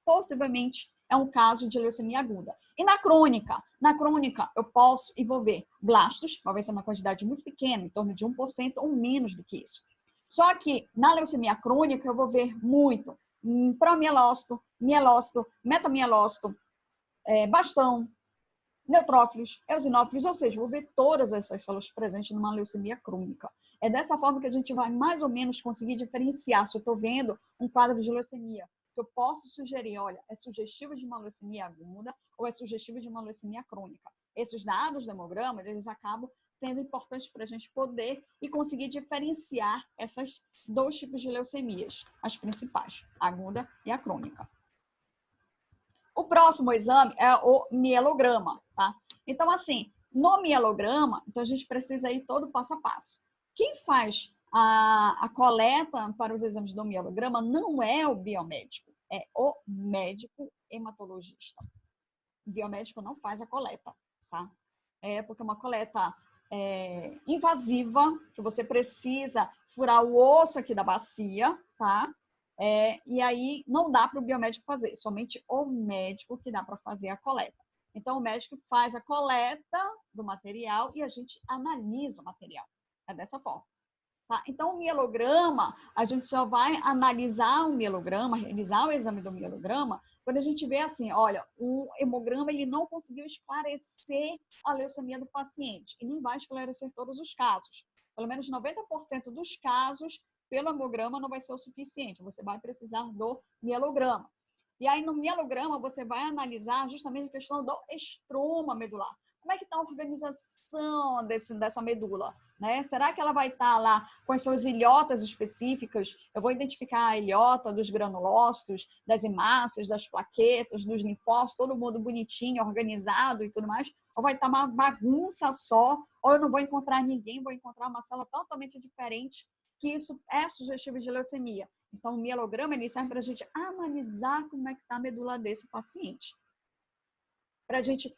possivelmente é um caso de leucemia aguda. E na crônica eu posso e vou ver blastos, vai ser uma quantidade muito pequena, em torno de 1% ou menos do que isso. Só que na leucemia crônica eu vou ver muito promielócito, mielócito, metamielócito, bastão, neutrófilos, eosinófilos, ou seja, vou ver todas essas células presentes numa leucemia crônica. É dessa forma que a gente vai mais ou menos conseguir diferenciar se eu estou vendo um quadro de leucemia. Que eu posso sugerir, olha, é sugestivo de uma leucemia aguda ou é sugestivo de uma leucemia crônica. Esses dados do hemograma, eles acabam sendo importantes para a gente poder e conseguir diferenciar esses dois tipos de leucemias, as principais, a aguda e a crônica. O próximo exame é o mielograma, tá? Então, assim, no mielograma, então a gente precisa ir todo passo a passo. Quem faz a coleta para os exames do mielograma não é o biomédico, é o médico hematologista. O biomédico não faz a coleta, tá? Porque é uma coleta invasiva, que você precisa furar o osso aqui da bacia, tá? E aí não dá para o biomédico fazer, somente o médico que dá para fazer a coleta. Então, o médico faz a coleta do material e a gente analisa o material. É dessa forma. Tá? Então, o mielograma, a gente só vai analisar o mielograma, realizar o exame do mielograma, quando a gente vê assim, olha, o hemograma ele não conseguiu esclarecer a leucemia do paciente. E não vai esclarecer todos os casos. Pelo menos 90% dos casos, pelo hemograma não vai ser o suficiente. Você vai precisar do mielograma. E aí, no mielograma, você vai analisar justamente a questão do estroma medular. Como é que está a organização dessa medula? Né? Será que ela vai estar lá com as suas ilhotas específicas? Eu vou identificar a ilhota dos granulócitos, das hemácias, das plaquetas, dos linfócitos, todo mundo bonitinho, organizado e tudo mais? Ou vai estar uma bagunça só? Ou eu não vou encontrar ninguém, vou encontrar uma célula totalmente diferente, que isso é sugestivo de leucemia. Então, o mielograma ele serve para a gente analisar como é que está a medula desse paciente. Para a gente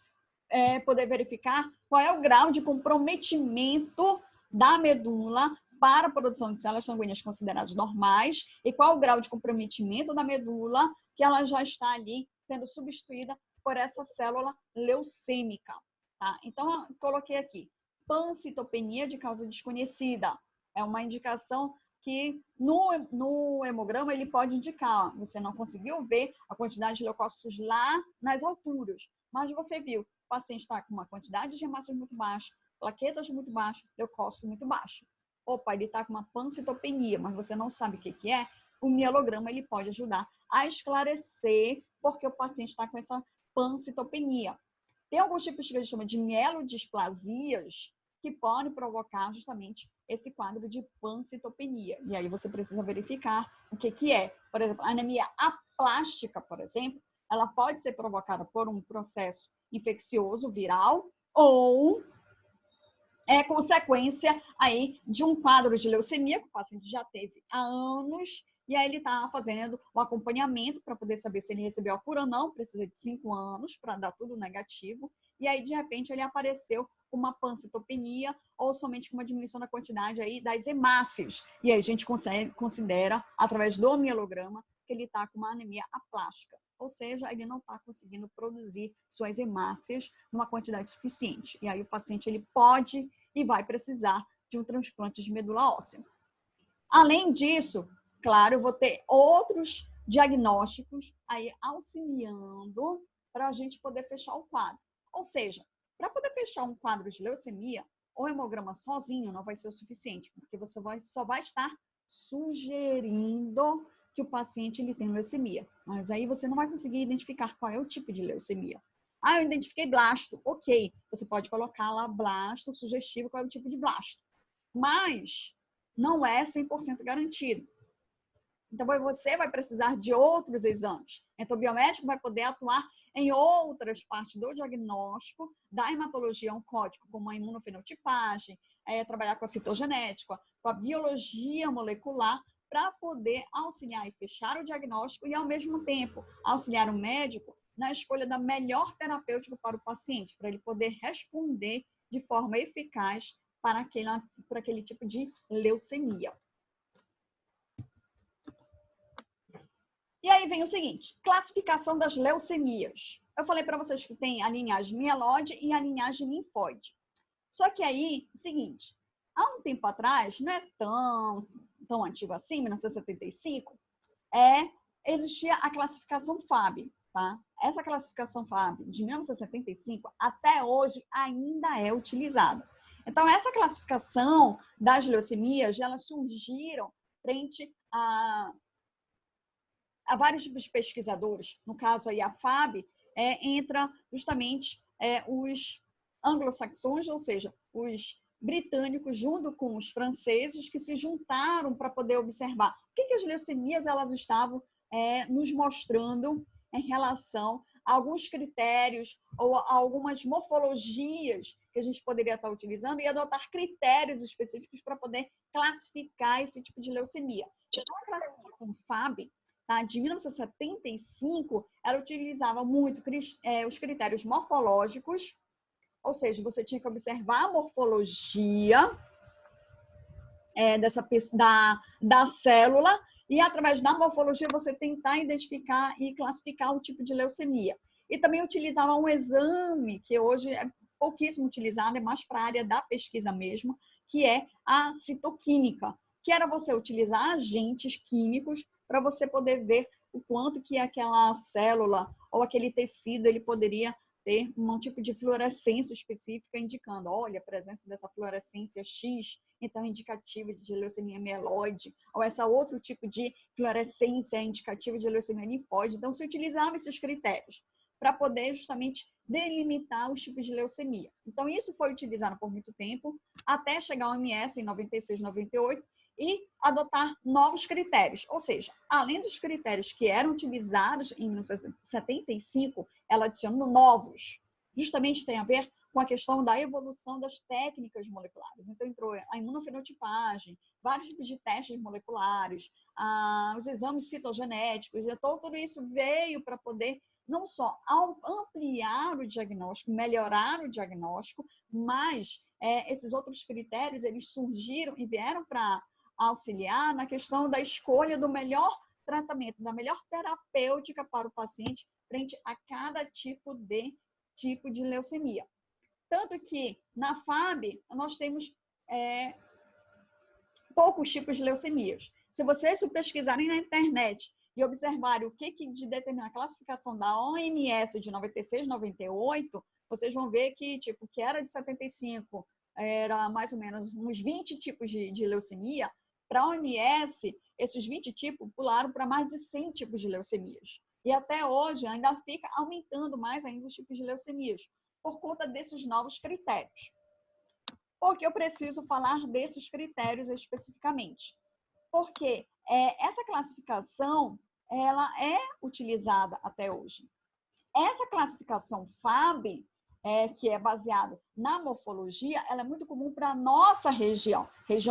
poder verificar qual é o grau de comprometimento da medula para a produção de células sanguíneas consideradas normais e qual é o grau de comprometimento da medula que ela já está ali sendo substituída por essa célula leucêmica. Tá? Então, eu coloquei aqui, pancitopenia de causa desconhecida. É uma indicação que no hemograma ele pode indicar, você não conseguiu ver a quantidade de leucócitos lá nas alturas, mas você viu, o paciente está com uma quantidade de hemácias muito baixa, plaquetas muito baixas, leucócitos muito baixos. Opa, ele está com uma pancitopenia, mas você não sabe o que é, o mielograma ele pode ajudar a esclarecer porque o paciente está com essa pancitopenia. Tem alguns tipos que a gente chama de mielodisplasias que podem provocar justamente esse quadro de pancitopenia. E aí você precisa verificar o que é. Por exemplo, a anemia aplástica, por exemplo, ela pode ser provocada por um processo infeccioso viral ou é consequência aí de um quadro de leucemia que o paciente já teve há anos e aí ele está fazendo o acompanhamento para poder saber se ele recebeu a cura ou não, precisa de 5 anos para dar tudo negativo. e aí, de repente, ele apareceu com uma pancitopenia ou somente com uma diminuição da quantidade aí das hemácias. E aí a gente considera, através do mielograma, que ele está com uma anemia aplástica. Ou seja, ele não está conseguindo produzir suas hemácias numa quantidade suficiente. E aí o paciente ele pode e vai precisar de um transplante de medula óssea. Além disso, claro, eu vou ter outros diagnósticos aí auxiliando para a gente poder fechar o quadro. Ou seja, para poder fechar um quadro de leucemia, o hemograma sozinho não vai ser o suficiente, porque você só vai estar sugerindo que o paciente ele tem leucemia. Mas aí você não vai conseguir identificar qual é o tipo de leucemia. Ah, eu identifiquei blasto. Ok, você pode colocar lá blasto sugestivo, qual é o tipo de blasto. Mas não é 100% garantido. Então, você vai precisar de outros exames. Então, o biomédico vai poder atuar em outras partes do diagnóstico da hematologia oncótica, como a imunofenotipagem, trabalhar com a citogenética, com a biologia molecular, para poder auxiliar e fechar o diagnóstico e, ao mesmo tempo, auxiliar o médico na escolha da melhor terapêutica para o paciente, para ele poder responder de forma eficaz para aquele tipo de leucemia. E aí vem o seguinte, classificação das leucemias. Eu falei para vocês que tem a linhagem mieloide e a linhagem linfóide. Só que aí, o seguinte, há um tempo atrás, não é tão antigo assim, 1975, existia a classificação FAB, tá? Essa classificação FAB de 1975 até hoje ainda é utilizada. Então, essa classificação das leucemias, elas surgiram frente a vários tipos de pesquisadores. No caso aí, a FAB, entra justamente os anglo-saxões, ou seja, os britânicos, junto com os franceses, que se juntaram para poder observar o que as leucemias elas estavam nos mostrando em relação a alguns critérios ou a algumas morfologias que a gente poderia estar utilizando e adotar critérios específicos para poder classificar esse tipo de leucemia. Então, a classificação FAB, tá, de 1975, ela utilizava muito os critérios morfológicos, ou seja, você tinha que observar a morfologia da célula e, através da morfologia, você tentar identificar e classificar o tipo de leucemia. E também utilizava um exame que hoje é pouquíssimo utilizado, é mais para a área da pesquisa mesmo, que é a citoquímica, que era você utilizar agentes químicos para você poder ver o quanto que aquela célula ou aquele tecido ele poderia ter um tipo de fluorescência específica indicando, olha, a presença dessa fluorescência X, então é indicativa de leucemia mieloide, ou essa outro tipo de fluorescência é indicativa de leucemia linfóide. Então, se utilizava esses critérios para poder justamente delimitar os tipos de leucemia. Então, isso foi utilizado por muito tempo, até chegar ao OMS em 96, 98, e adotar novos critérios. Ou seja, além dos critérios que eram utilizados em 1975, ela adicionou novos. Justamente tem a ver com a questão da evolução das técnicas moleculares. Então, entrou a imunofenotipagem, vários tipos de testes moleculares, os exames citogenéticos, então tudo isso veio para poder não só ampliar o diagnóstico, melhorar o diagnóstico, mas esses outros critérios, eles surgiram e vieram para auxiliar na questão da escolha do melhor tratamento, da melhor terapêutica para o paciente frente a cada tipo de leucemia. Tanto que na FAB nós temos poucos tipos de leucemias. Se vocês pesquisarem na internet e observarem o que de determina a classificação da OMS de 96, 98, vocês vão ver que, tipo, que era de 75, era mais ou menos uns 20 tipos de leucemia. Para a OMS, esses 20 tipos pularam para mais de 100 tipos de leucemias. E até hoje ainda fica aumentando mais ainda os tipos de leucemias, por conta desses novos critérios. Por que eu preciso falar desses critérios especificamente? Porque essa classificação, ela é utilizada até hoje. Essa classificação FAB, que é baseada na morfologia, ela é muito comum para a nossa região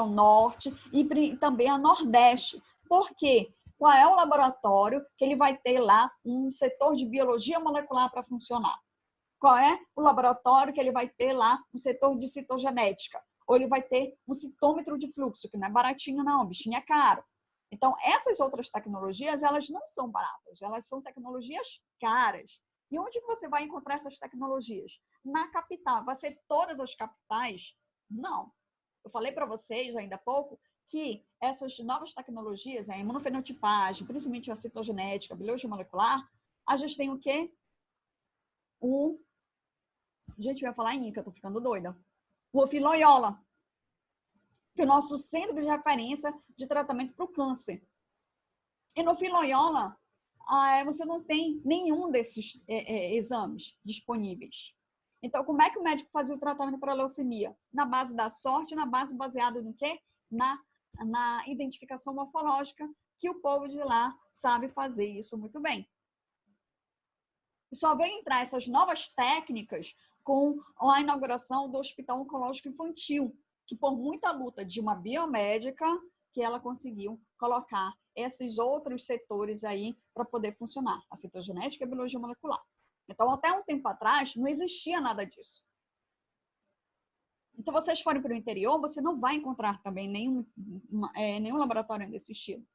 norte e também a nordeste. Por quê? Qual é o laboratório que ele vai ter lá um setor de biologia molecular para funcionar? Qual é o laboratório que ele vai ter lá no setor de citogenética? Ou ele vai ter um citômetro de fluxo, que não é baratinho não, bichinho é caro. Então, essas outras tecnologias, elas não são baratas, elas são tecnologias caras. E onde você vai encontrar essas tecnologias? Na capital. Vai ser todas as capitais? Não. Eu falei para vocês ainda há pouco que essas novas tecnologias, a imunofenotipagem, principalmente a citogenética, a biologia molecular, a gente tem o quê? Gente, eu ia falar em Inca, tô ficando doida. O Ofiloyola, que é o nosso centro de referência de tratamento para o câncer. E no Ofiloyola, você não tem nenhum desses exames disponíveis. Então, como é que o médico fazia o tratamento para a leucemia? Na base da sorte, na base baseada no quê? Na identificação morfológica, que o povo de lá sabe fazer isso muito bem. E só veio entrar essas novas técnicas com a inauguração do Hospital Oncológico Infantil, que por muita luta de uma biomédica, que ela conseguiu colocar esses outros setores aí para poder funcionar, a citogenética e a biologia molecular. Então, até um tempo atrás, não existia nada disso. Se vocês forem para o interior, você não vai encontrar também nenhum laboratório desse estilo.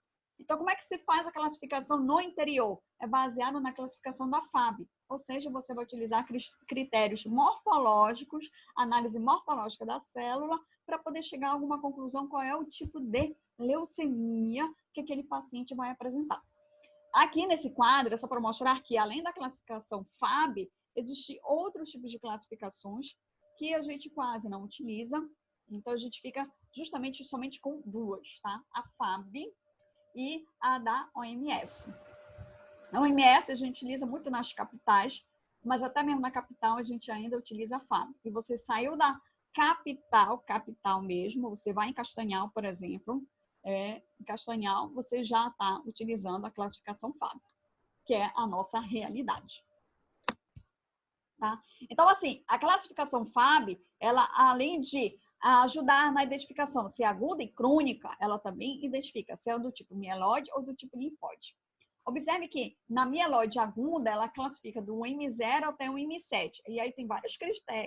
Então, como é que se faz a classificação no interior? É baseado na classificação da FAB, ou seja, você vai utilizar critérios morfológicos, análise morfológica da célula, para poder chegar a alguma conclusão qual é o tipo de leucemia que aquele paciente vai apresentar. Aqui nesse quadro, é só para mostrar que, além da classificação FAB, existem outros tipos de classificações que a gente quase não utiliza, então a gente fica justamente somente com duas, tá? A FAB e a da OMS. A OMS a gente utiliza muito nas capitais, mas até mesmo na capital a gente ainda utiliza a FAB. E você saiu da capital mesmo, você vai em Castanhal, por exemplo, em Castanhal você já está utilizando a classificação FAB, que é a nossa realidade. Tá? Então, assim, a classificação FAB, ela, além de ajudar na identificação se é aguda e crônica, ela também identifica se é do tipo mieloide ou do tipo linfóide. Observe que na mieloide aguda, ela classifica do M0 até o M7. E aí tem vários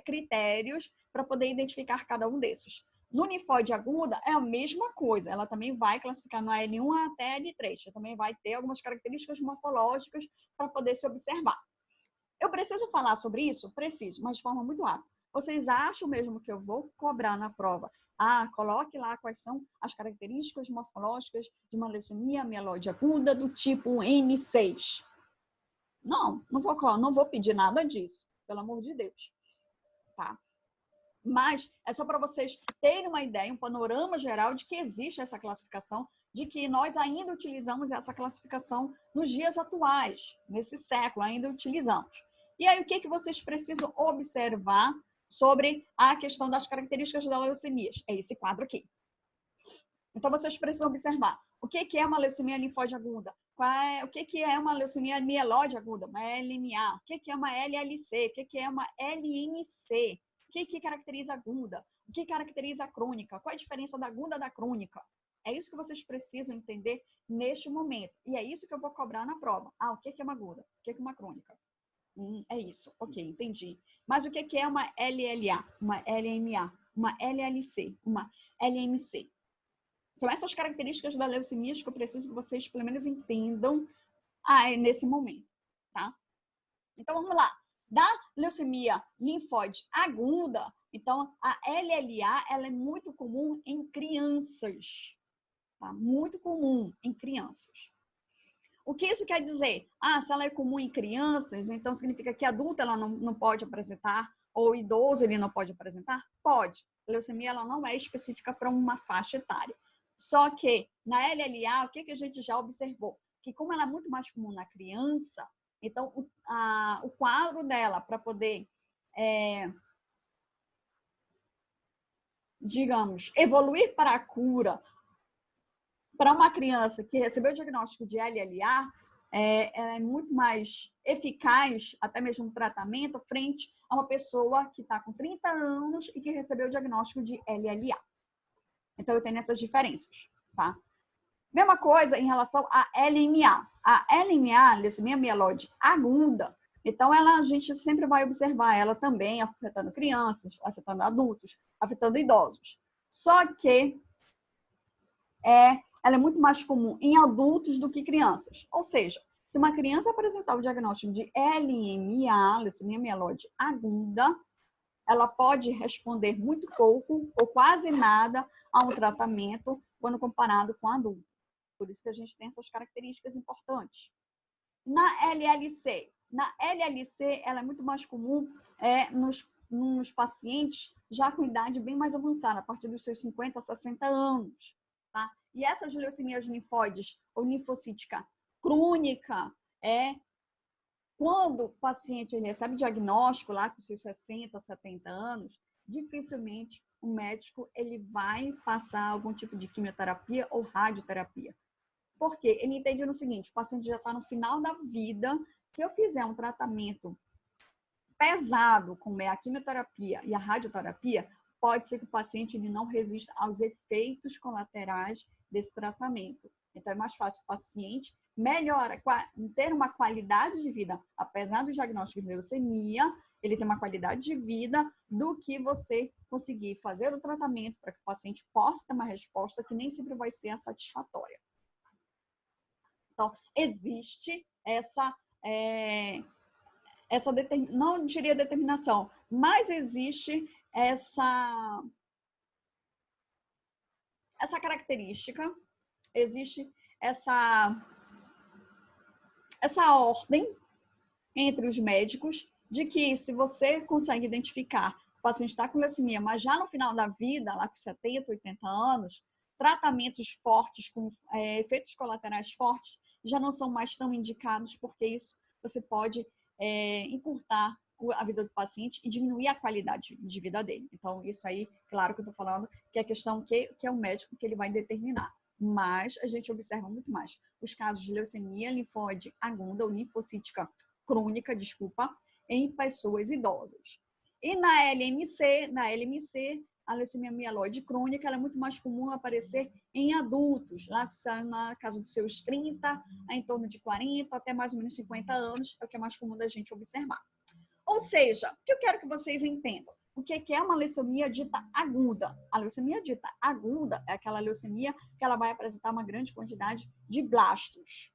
critérios para poder identificar cada um desses. No linfóide aguda é a mesma coisa, ela também vai classificar no L1 até L3. Também vai ter algumas características morfológicas para poder se observar. Eu preciso falar sobre isso? Preciso, mas de forma muito rápida. Vocês acham mesmo que eu vou cobrar na prova? Coloque lá quais são as características morfológicas de uma leucemia mieloide aguda do tipo M6. Não vou pedir nada disso, pelo amor de Deus. Tá? Mas é só para vocês terem uma ideia, um panorama geral de que existe essa classificação, de que nós ainda utilizamos essa classificação nos dias atuais, nesse século, ainda utilizamos. E aí, o que vocês precisam observar sobre a questão das características da leucemia? É esse quadro aqui. Então, vocês precisam observar o que é uma leucemia linfóide aguda, o que é uma leucemia mieloide aguda, uma LMA, o que é uma LLC, o que é uma LNC, o que caracteriza aguda, o que caracteriza a crônica, qual a diferença da aguda da crônica. É isso que vocês precisam entender neste momento. E é isso que eu vou cobrar na prova. O que é uma aguda? O que é uma crônica? É isso, ok, entendi. Mas o que é uma LLA, uma LMA, uma LLC, uma LMC? São essas características da leucemia que eu preciso que vocês, pelo menos, entendam nesse momento, tá? Então, vamos lá. Da leucemia linfóide aguda, então, a LLA, ela é muito comum em crianças, tá? Muito comum em crianças. O que isso quer dizer? Se ela é comum em crianças, então significa que adulta ela não pode apresentar, ou idoso ele não pode apresentar? Pode. A leucemia ela não é específica para uma faixa etária. Só que na LLA, o que a gente já observou? Que como ela é muito mais comum na criança, então o quadro dela para poder, digamos, evoluir para a cura, para uma criança que recebeu o diagnóstico de LLA, é muito mais eficaz, até mesmo no tratamento, frente a uma pessoa que está com 30 anos e que recebeu o diagnóstico de LLA. Então, eu tenho essas diferenças, tá? Mesma coisa em relação à LMA. A LMA, leucemia mieloide aguda, Então, a gente sempre vai observar ela também afetando crianças, afetando adultos, afetando idosos. Só que ela é muito mais comum em adultos do que crianças. Ou seja, se uma criança apresentar o diagnóstico de LMA, leucemia mieloide aguda, ela pode responder muito pouco ou quase nada a um tratamento quando comparado com adulto. Por isso que a gente tem essas características importantes. Na LLC, ela é muito mais comum nos pacientes já com idade bem mais avançada, a partir dos seus 50, 60 anos. Tá? E essas leucemias linfóides ou linfocítica crônica quando o paciente recebe diagnóstico lá com seus 60, 70 anos, dificilmente o médico ele vai passar algum tipo de quimioterapia ou radioterapia. Por quê? Ele entende no seguinte, o paciente já está no final da vida, se eu fizer um tratamento pesado, como é a quimioterapia e a radioterapia, pode ser que o paciente ele não resista aos efeitos colaterais desse tratamento. Então, é mais fácil o paciente ter uma qualidade de vida, apesar do diagnóstico de leucemia, ele tem uma qualidade de vida do que você conseguir fazer o tratamento para que o paciente possa ter uma resposta que nem sempre vai ser a satisfatória. Então, existe não diria determinação, mas existe essa característica, existe essa ordem entre os médicos de que se você consegue identificar o paciente está com leucemia, mas já no final da vida, lá com 70, 80 anos, tratamentos fortes, com efeitos colaterais fortes, já não são mais tão indicados, porque isso você pode encurtar a vida do paciente e diminuir a qualidade de vida dele. Então, isso aí, claro que eu estou falando, que é questão que é o médico que ele vai determinar. Mas a gente observa muito mais os casos de leucemia linfóide aguda ou linfocítica crônica, em pessoas idosas. E na LMC, a leucemia mieloide crônica, ela é muito mais comum aparecer em adultos, lá na casa dos seus 30, em torno de 40, até mais ou menos 50 anos, é o que é mais comum da gente observar. Ou seja, o que eu quero que vocês entendam? O que é uma leucemia dita aguda? A leucemia dita aguda é aquela leucemia que ela vai apresentar uma grande quantidade de blastos.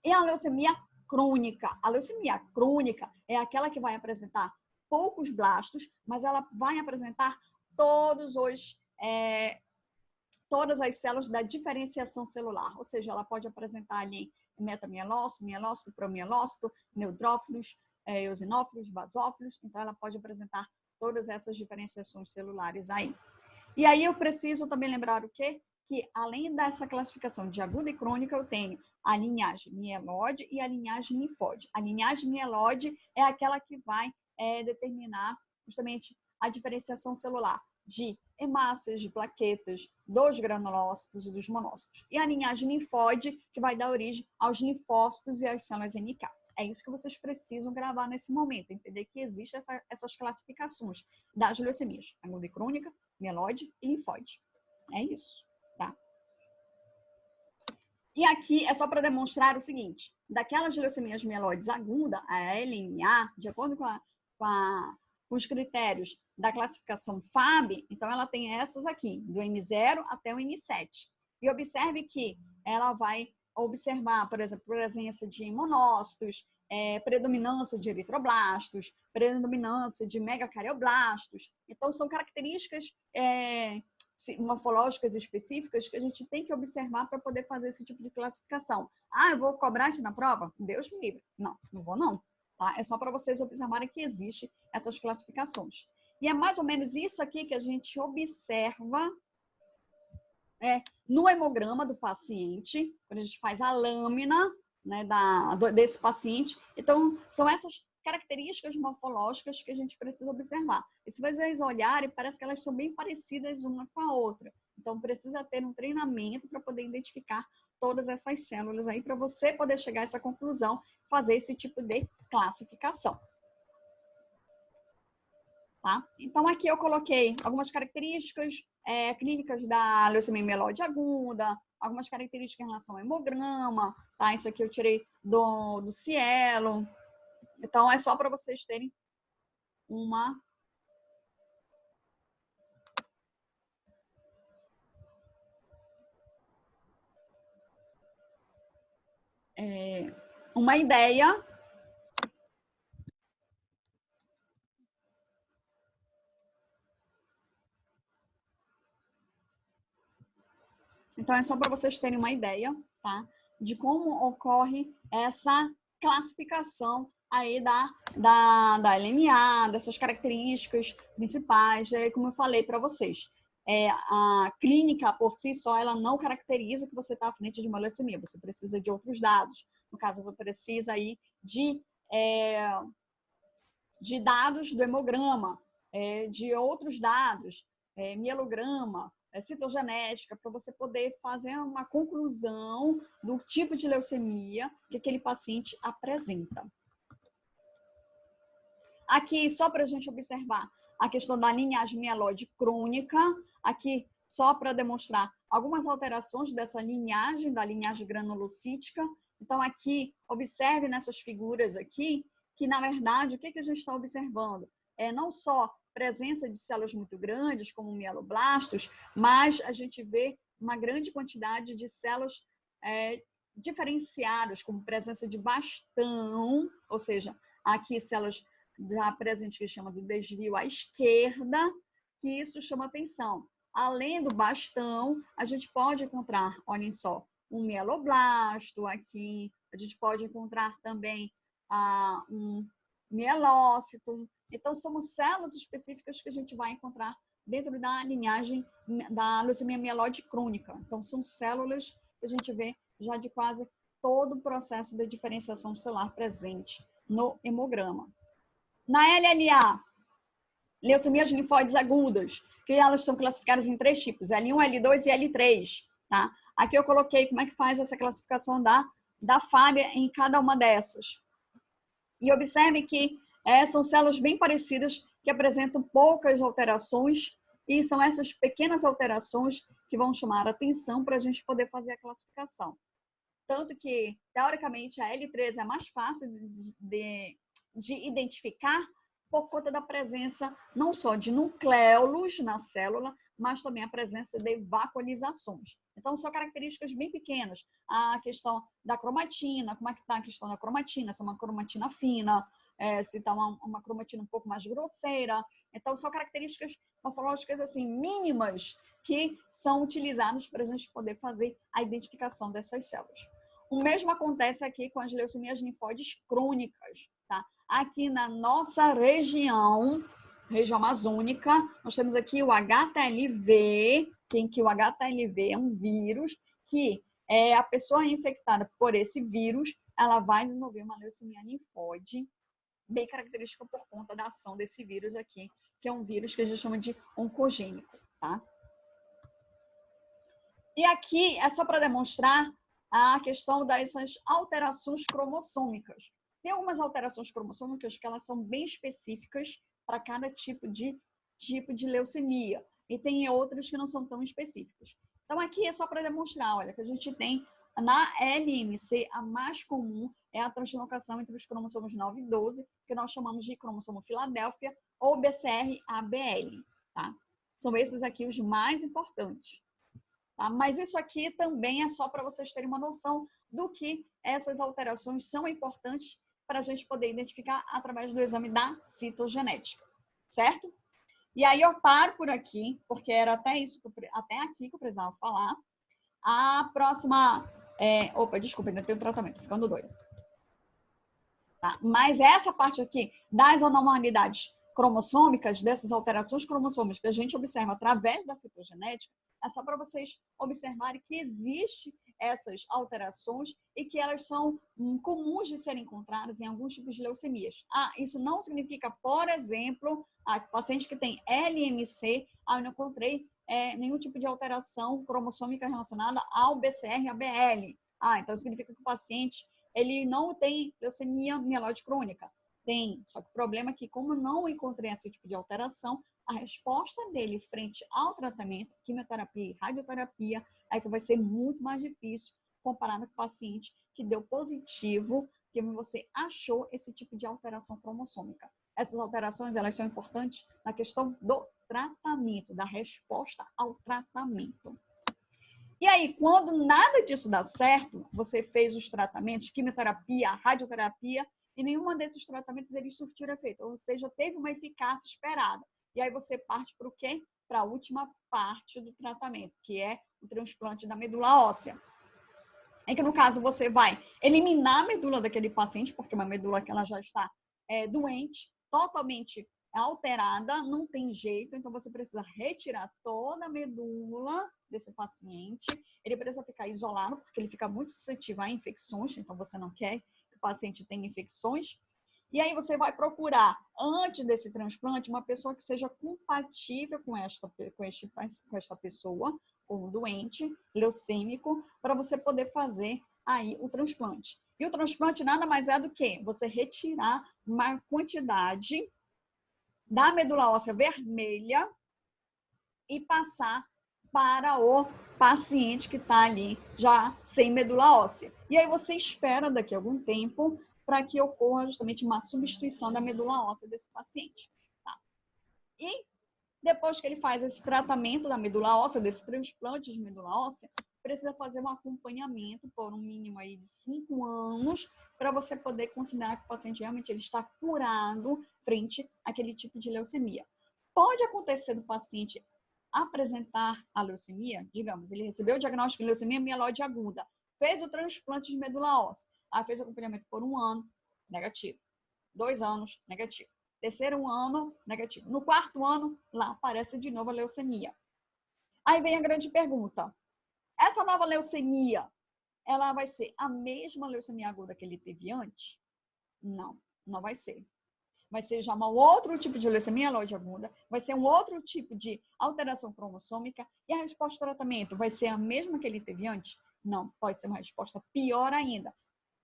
E a leucemia crônica. A leucemia crônica é aquela que vai apresentar poucos blastos, mas ela vai apresentar todas as células da diferenciação celular. Ou seja, ela pode apresentar ali metamielócito, mielócito, promielócito, neutrófilos, eosinófilos, basófilos. Então, ela pode apresentar todas essas diferenciações celulares aí. E aí eu preciso também lembrar o quê? Que além dessa classificação de aguda e crônica, eu tenho a linhagem mieloide e a linhagem linfóide. A linhagem mieloide é aquela que vai determinar justamente a diferenciação celular de hemácias, de plaquetas, dos granulócitos e dos monócitos. E a linhagem linfóide, que vai dar origem aos linfócitos e às células NK. É isso que vocês precisam gravar nesse momento, entender que existem essas classificações das leucemias, aguda e crônica, mieloide e linfóide. É isso, tá? E aqui é só para demonstrar o seguinte, daquelas leucemias mieloides aguda, a LMA, de acordo com os critérios da classificação FAB, então ela tem essas aqui, do M0 até o M7. E observe que ela vai observar, por exemplo, presença de monócitos, predominância de eritroblastos, predominância de megacareoblastos. Então, são características morfológicas específicas que a gente tem que observar para poder fazer esse tipo de classificação. Ah, eu vou cobrar isso na prova? Deus me livre. Não, não vou não. Tá? É só para vocês observarem que existem essas classificações. E é mais ou menos isso aqui que a gente observa no hemograma do paciente, quando a gente faz a lâmina, né, desse paciente. Então, são essas características morfológicas que a gente precisa observar. E se vocês olharem, parece que elas são bem parecidas uma com a outra. Então, precisa ter um treinamento para poder identificar todas essas células aí, para você poder chegar a essa conclusão, fazer esse tipo de classificação. Tá? Então, aqui eu coloquei algumas características clínicas da leucemia mieloide aguda, algumas características em relação ao hemograma, tá? Isso aqui eu tirei do Cielo. Então, é só para vocês terem uma ideia. Então, é só para vocês terem uma ideia, tá? De como ocorre essa classificação aí da LMA, dessas características principais, como eu falei para vocês. A clínica, por si só, ela não caracteriza que você está à frente de uma leucemia. Você precisa de outros dados. No caso, você precisa aí de dados do hemograma, de outros dados, mielograma, citogenética, para você poder fazer uma conclusão do tipo de leucemia que aquele paciente apresenta. Aqui, só para a gente observar a questão da linhagem mieloide crônica, aqui só para demonstrar algumas alterações dessa linhagem, da linhagem granulocítica. Então, aqui, observe nessas figuras aqui, que, na verdade, o que a gente está observando? É não só presença de células muito grandes, como mieloblastos, mas a gente vê uma grande quantidade de células diferenciadas, como presença de bastão, ou seja, aqui células já presentes que chama do desvio à esquerda, que isso chama atenção. Além do bastão, a gente pode encontrar, olhem só, um mieloblasto aqui, a gente pode encontrar também um mielócito. Então, são células específicas que a gente vai encontrar dentro da linhagem da leucemia mieloide crônica. Então, são células que a gente vê já de quase todo o processo de diferenciação celular presente no hemograma. Na LLA, leucemias linfóides agudas, que elas são classificadas em 3 tipos, L1, L2 e L3. Tá? Aqui eu coloquei como é que faz essa classificação da Fábia em cada uma dessas. E observe que são células bem parecidas, que apresentam poucas alterações, e são essas pequenas alterações que vão chamar a atenção para a gente poder fazer a classificação. Tanto que, teoricamente, a L3 é mais fácil de identificar por conta da presença não só de nucleolos na célula, mas também a presença de vacuolizações. Então, são características bem pequenas. A questão da cromatina, como é que está a questão da cromatina? Se é uma cromatina fina, se está uma cromatina um pouco mais grosseira. Então, são características morfológicas assim, mínimas que são utilizadas para a gente poder fazer a identificação dessas células. O mesmo acontece aqui com as leucemias linfóides crônicas, tá? Aqui na nossa região amazônica, nós temos aqui o HTLV, que o HTLV é um vírus que a pessoa infectada por esse vírus, ela vai desenvolver uma leucemia linfóide, bem característica por conta da ação desse vírus aqui, que é um vírus que a gente chama de oncogênico, tá? E aqui é só para demonstrar a questão dessas alterações cromossômicas. Tem algumas alterações cromossômicas que elas são bem específicas para cada tipo de leucemia. E tem outras que não são tão específicas. Então, aqui é só para demonstrar, olha, que a gente tem na LMC, a mais comum é a translocação entre os cromossomos 9 e 12, que nós chamamos de cromossomo Filadélfia ou BCR-ABL, tá? São esses aqui os mais importantes. Tá? Mas isso aqui também é só para vocês terem uma noção do que essas alterações são importantes para a gente poder identificar através do exame da citogenética, certo? E aí eu paro por aqui, porque era até aqui que eu precisava falar. A próxima... Opa, desculpa, ainda tem um tratamento, ficando doido. Tá? Mas essa parte aqui das anormalidades cromossômicas, dessas alterações cromossômicas que a gente observa através da citogenética, é só para vocês observarem que existem essas alterações e que elas são comuns de serem encontradas em alguns tipos de leucemias. Isso não significa, por exemplo, paciente que tem LMC, eu não encontrei nenhum tipo de alteração cromossômica relacionada ao BCR-ABL. Então significa que o paciente ele não tem leucemia mieloide crônica. Tem, só que o problema é que, como eu não encontrei esse tipo de alteração, a resposta dele frente ao tratamento, quimioterapia e radioterapia, é que vai ser muito mais difícil comparado com o paciente que deu positivo, que você achou esse tipo de alteração cromossômica. Essas alterações, elas são importantes na questão do tratamento, da resposta ao tratamento. E aí, quando nada disso dá certo, você fez os tratamentos, quimioterapia, radioterapia, e nenhum desses tratamentos eles surtiram efeito, ou seja, teve uma eficácia esperada. E aí você parte para o quê? Para a última parte do tratamento, que é o transplante da medula óssea. É que, no caso, você vai eliminar a medula daquele paciente, porque uma medula que ela já está doente, totalmente alterada, não tem jeito, então você precisa retirar toda a medula desse paciente, ele precisa ficar isolado, porque ele fica muito suscetível a infecções, então você não quer que o paciente tenha infecções. E aí você vai procurar, antes desse transplante, uma pessoa que seja compatível com esta pessoa, com o doente leucêmico, para você poder fazer aí o transplante. E o transplante nada mais é do que você retirar uma quantidade da medula óssea vermelha e passar para o paciente que está ali já sem medula óssea. E aí você espera daqui a algum tempo para que ocorra justamente uma substituição da medula óssea desse paciente. Tá? E depois que ele faz esse tratamento da medula óssea, desse transplante de medula óssea, precisa fazer um acompanhamento por um mínimo aí de 5 anos para você poder considerar que o paciente realmente ele está curado frente àquele tipo de leucemia. Pode acontecer do paciente apresentar a leucemia, digamos, ele recebeu o diagnóstico de leucemia mieloide aguda, fez o transplante de medula óssea, fez o acompanhamento por 1 ano, negativo. 2 anos, negativo. 3º ano, negativo. No 4º ano, lá aparece de novo a leucemia. Aí vem a grande pergunta. Essa nova leucemia, ela vai ser a mesma leucemia aguda que ele teve antes? Não, não vai ser. Vai ser já um outro tipo de leucemia mieloide aguda, vai ser um outro tipo de alteração cromossômica, e a resposta ao tratamento vai ser a mesma que ele teve antes? Não, pode ser uma resposta pior ainda.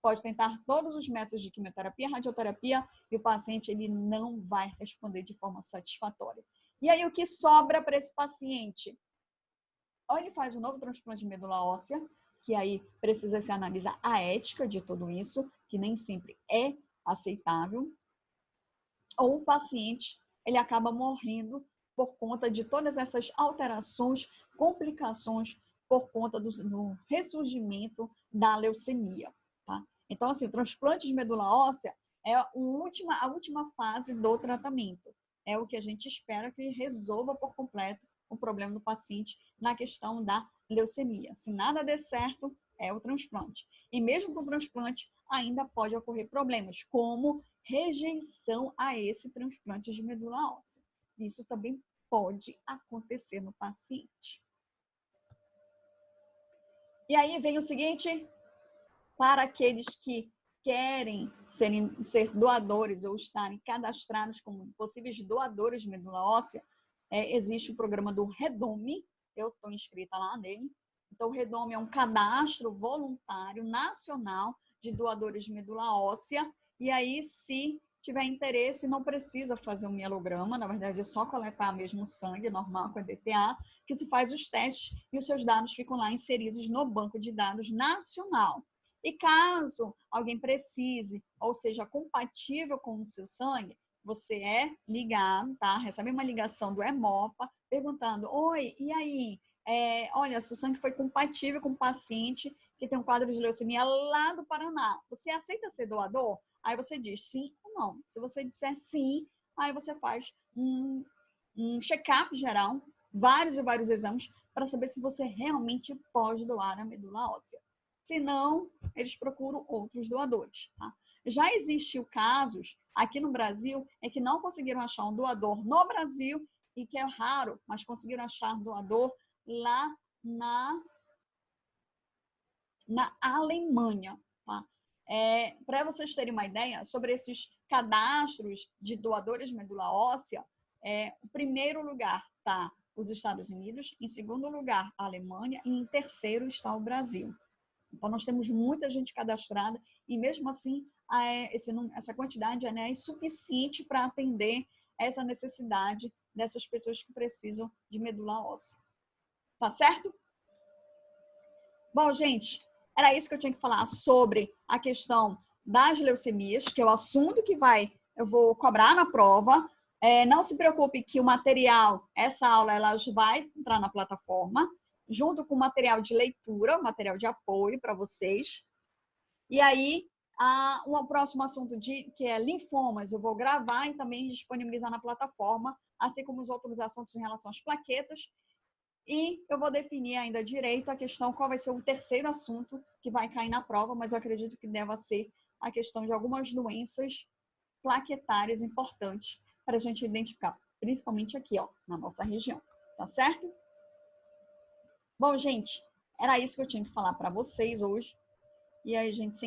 Pode tentar todos os métodos de quimioterapia, radioterapia, e o paciente ele não vai responder de forma satisfatória. E aí, o que sobra para esse paciente? Ou ele faz um novo transplante de medula óssea, que aí precisa se analisar a ética de tudo isso, que nem sempre é aceitável, ou o paciente ele acaba morrendo por conta de todas essas alterações, complicações, por conta do ressurgimento da leucemia. Tá? Então, assim, o transplante de medula óssea é a última fase do tratamento. É o que a gente espera que resolva por completo o problema do paciente na questão da leucemia. Se nada der certo, é o transplante. E mesmo com o transplante, ainda pode ocorrer problemas, como rejeição a esse transplante de medula óssea. Isso também pode acontecer no paciente. E aí vem o seguinte, para aqueles que querem ser doadores ou estarem cadastrados como possíveis doadores de medula óssea, existe o programa do Redome, eu estou inscrita lá nele. Então, o Redome é um cadastro voluntário nacional de doadores de medula óssea, e aí, se tiver interesse, não precisa fazer um mielograma, na verdade é só coletar mesmo sangue normal com EDTA, que se faz os testes e os seus dados ficam lá inseridos no banco de dados nacional. E caso alguém precise, ou seja, compatível com o seu sangue, você é ligado, tá? Recebe uma ligação do Hemopa perguntando, oi, e aí? Olha, seu sangue foi compatível com o paciente que tem um quadro de leucemia lá do Paraná. Você aceita ser doador? Aí você diz sim ou não. Se você disser sim, aí você faz um check-up geral, vários e vários exames, para saber se você realmente pode doar a medula óssea. Se não, eles procuram outros doadores. Tá? Já existiu casos aqui no Brasil em que não conseguiram achar um doador no Brasil, e que é raro, mas conseguiram achar um doador lá na Alemanha. Tá? Para vocês terem uma ideia sobre esses cadastros de doadores de medula óssea, o primeiro lugar está os Estados Unidos, em segundo lugar a Alemanha e em terceiro está o Brasil. Então, nós temos muita gente cadastrada e, mesmo assim, essa quantidade é insuficiente para atender essa necessidade dessas pessoas que precisam de medula óssea. Tá certo? Bom, gente, era isso que eu tinha que falar sobre a questão das leucemias, que é o assunto que eu vou cobrar na prova. Não se preocupe que o material, essa aula, ela vai entrar na plataforma, junto com o material de leitura, material de apoio para vocês. E aí, um próximo assunto que é linfomas, eu vou gravar e também disponibilizar na plataforma, assim como os outros assuntos em relação às plaquetas. E eu vou definir ainda direito a questão, qual vai ser o terceiro assunto que vai cair na prova, mas eu acredito que deva ser a questão de algumas doenças plaquetárias importantes para a gente identificar, principalmente aqui, ó, na nossa região, tá certo? Bom, gente, era isso que eu tinha que falar para vocês hoje. E aí a gente se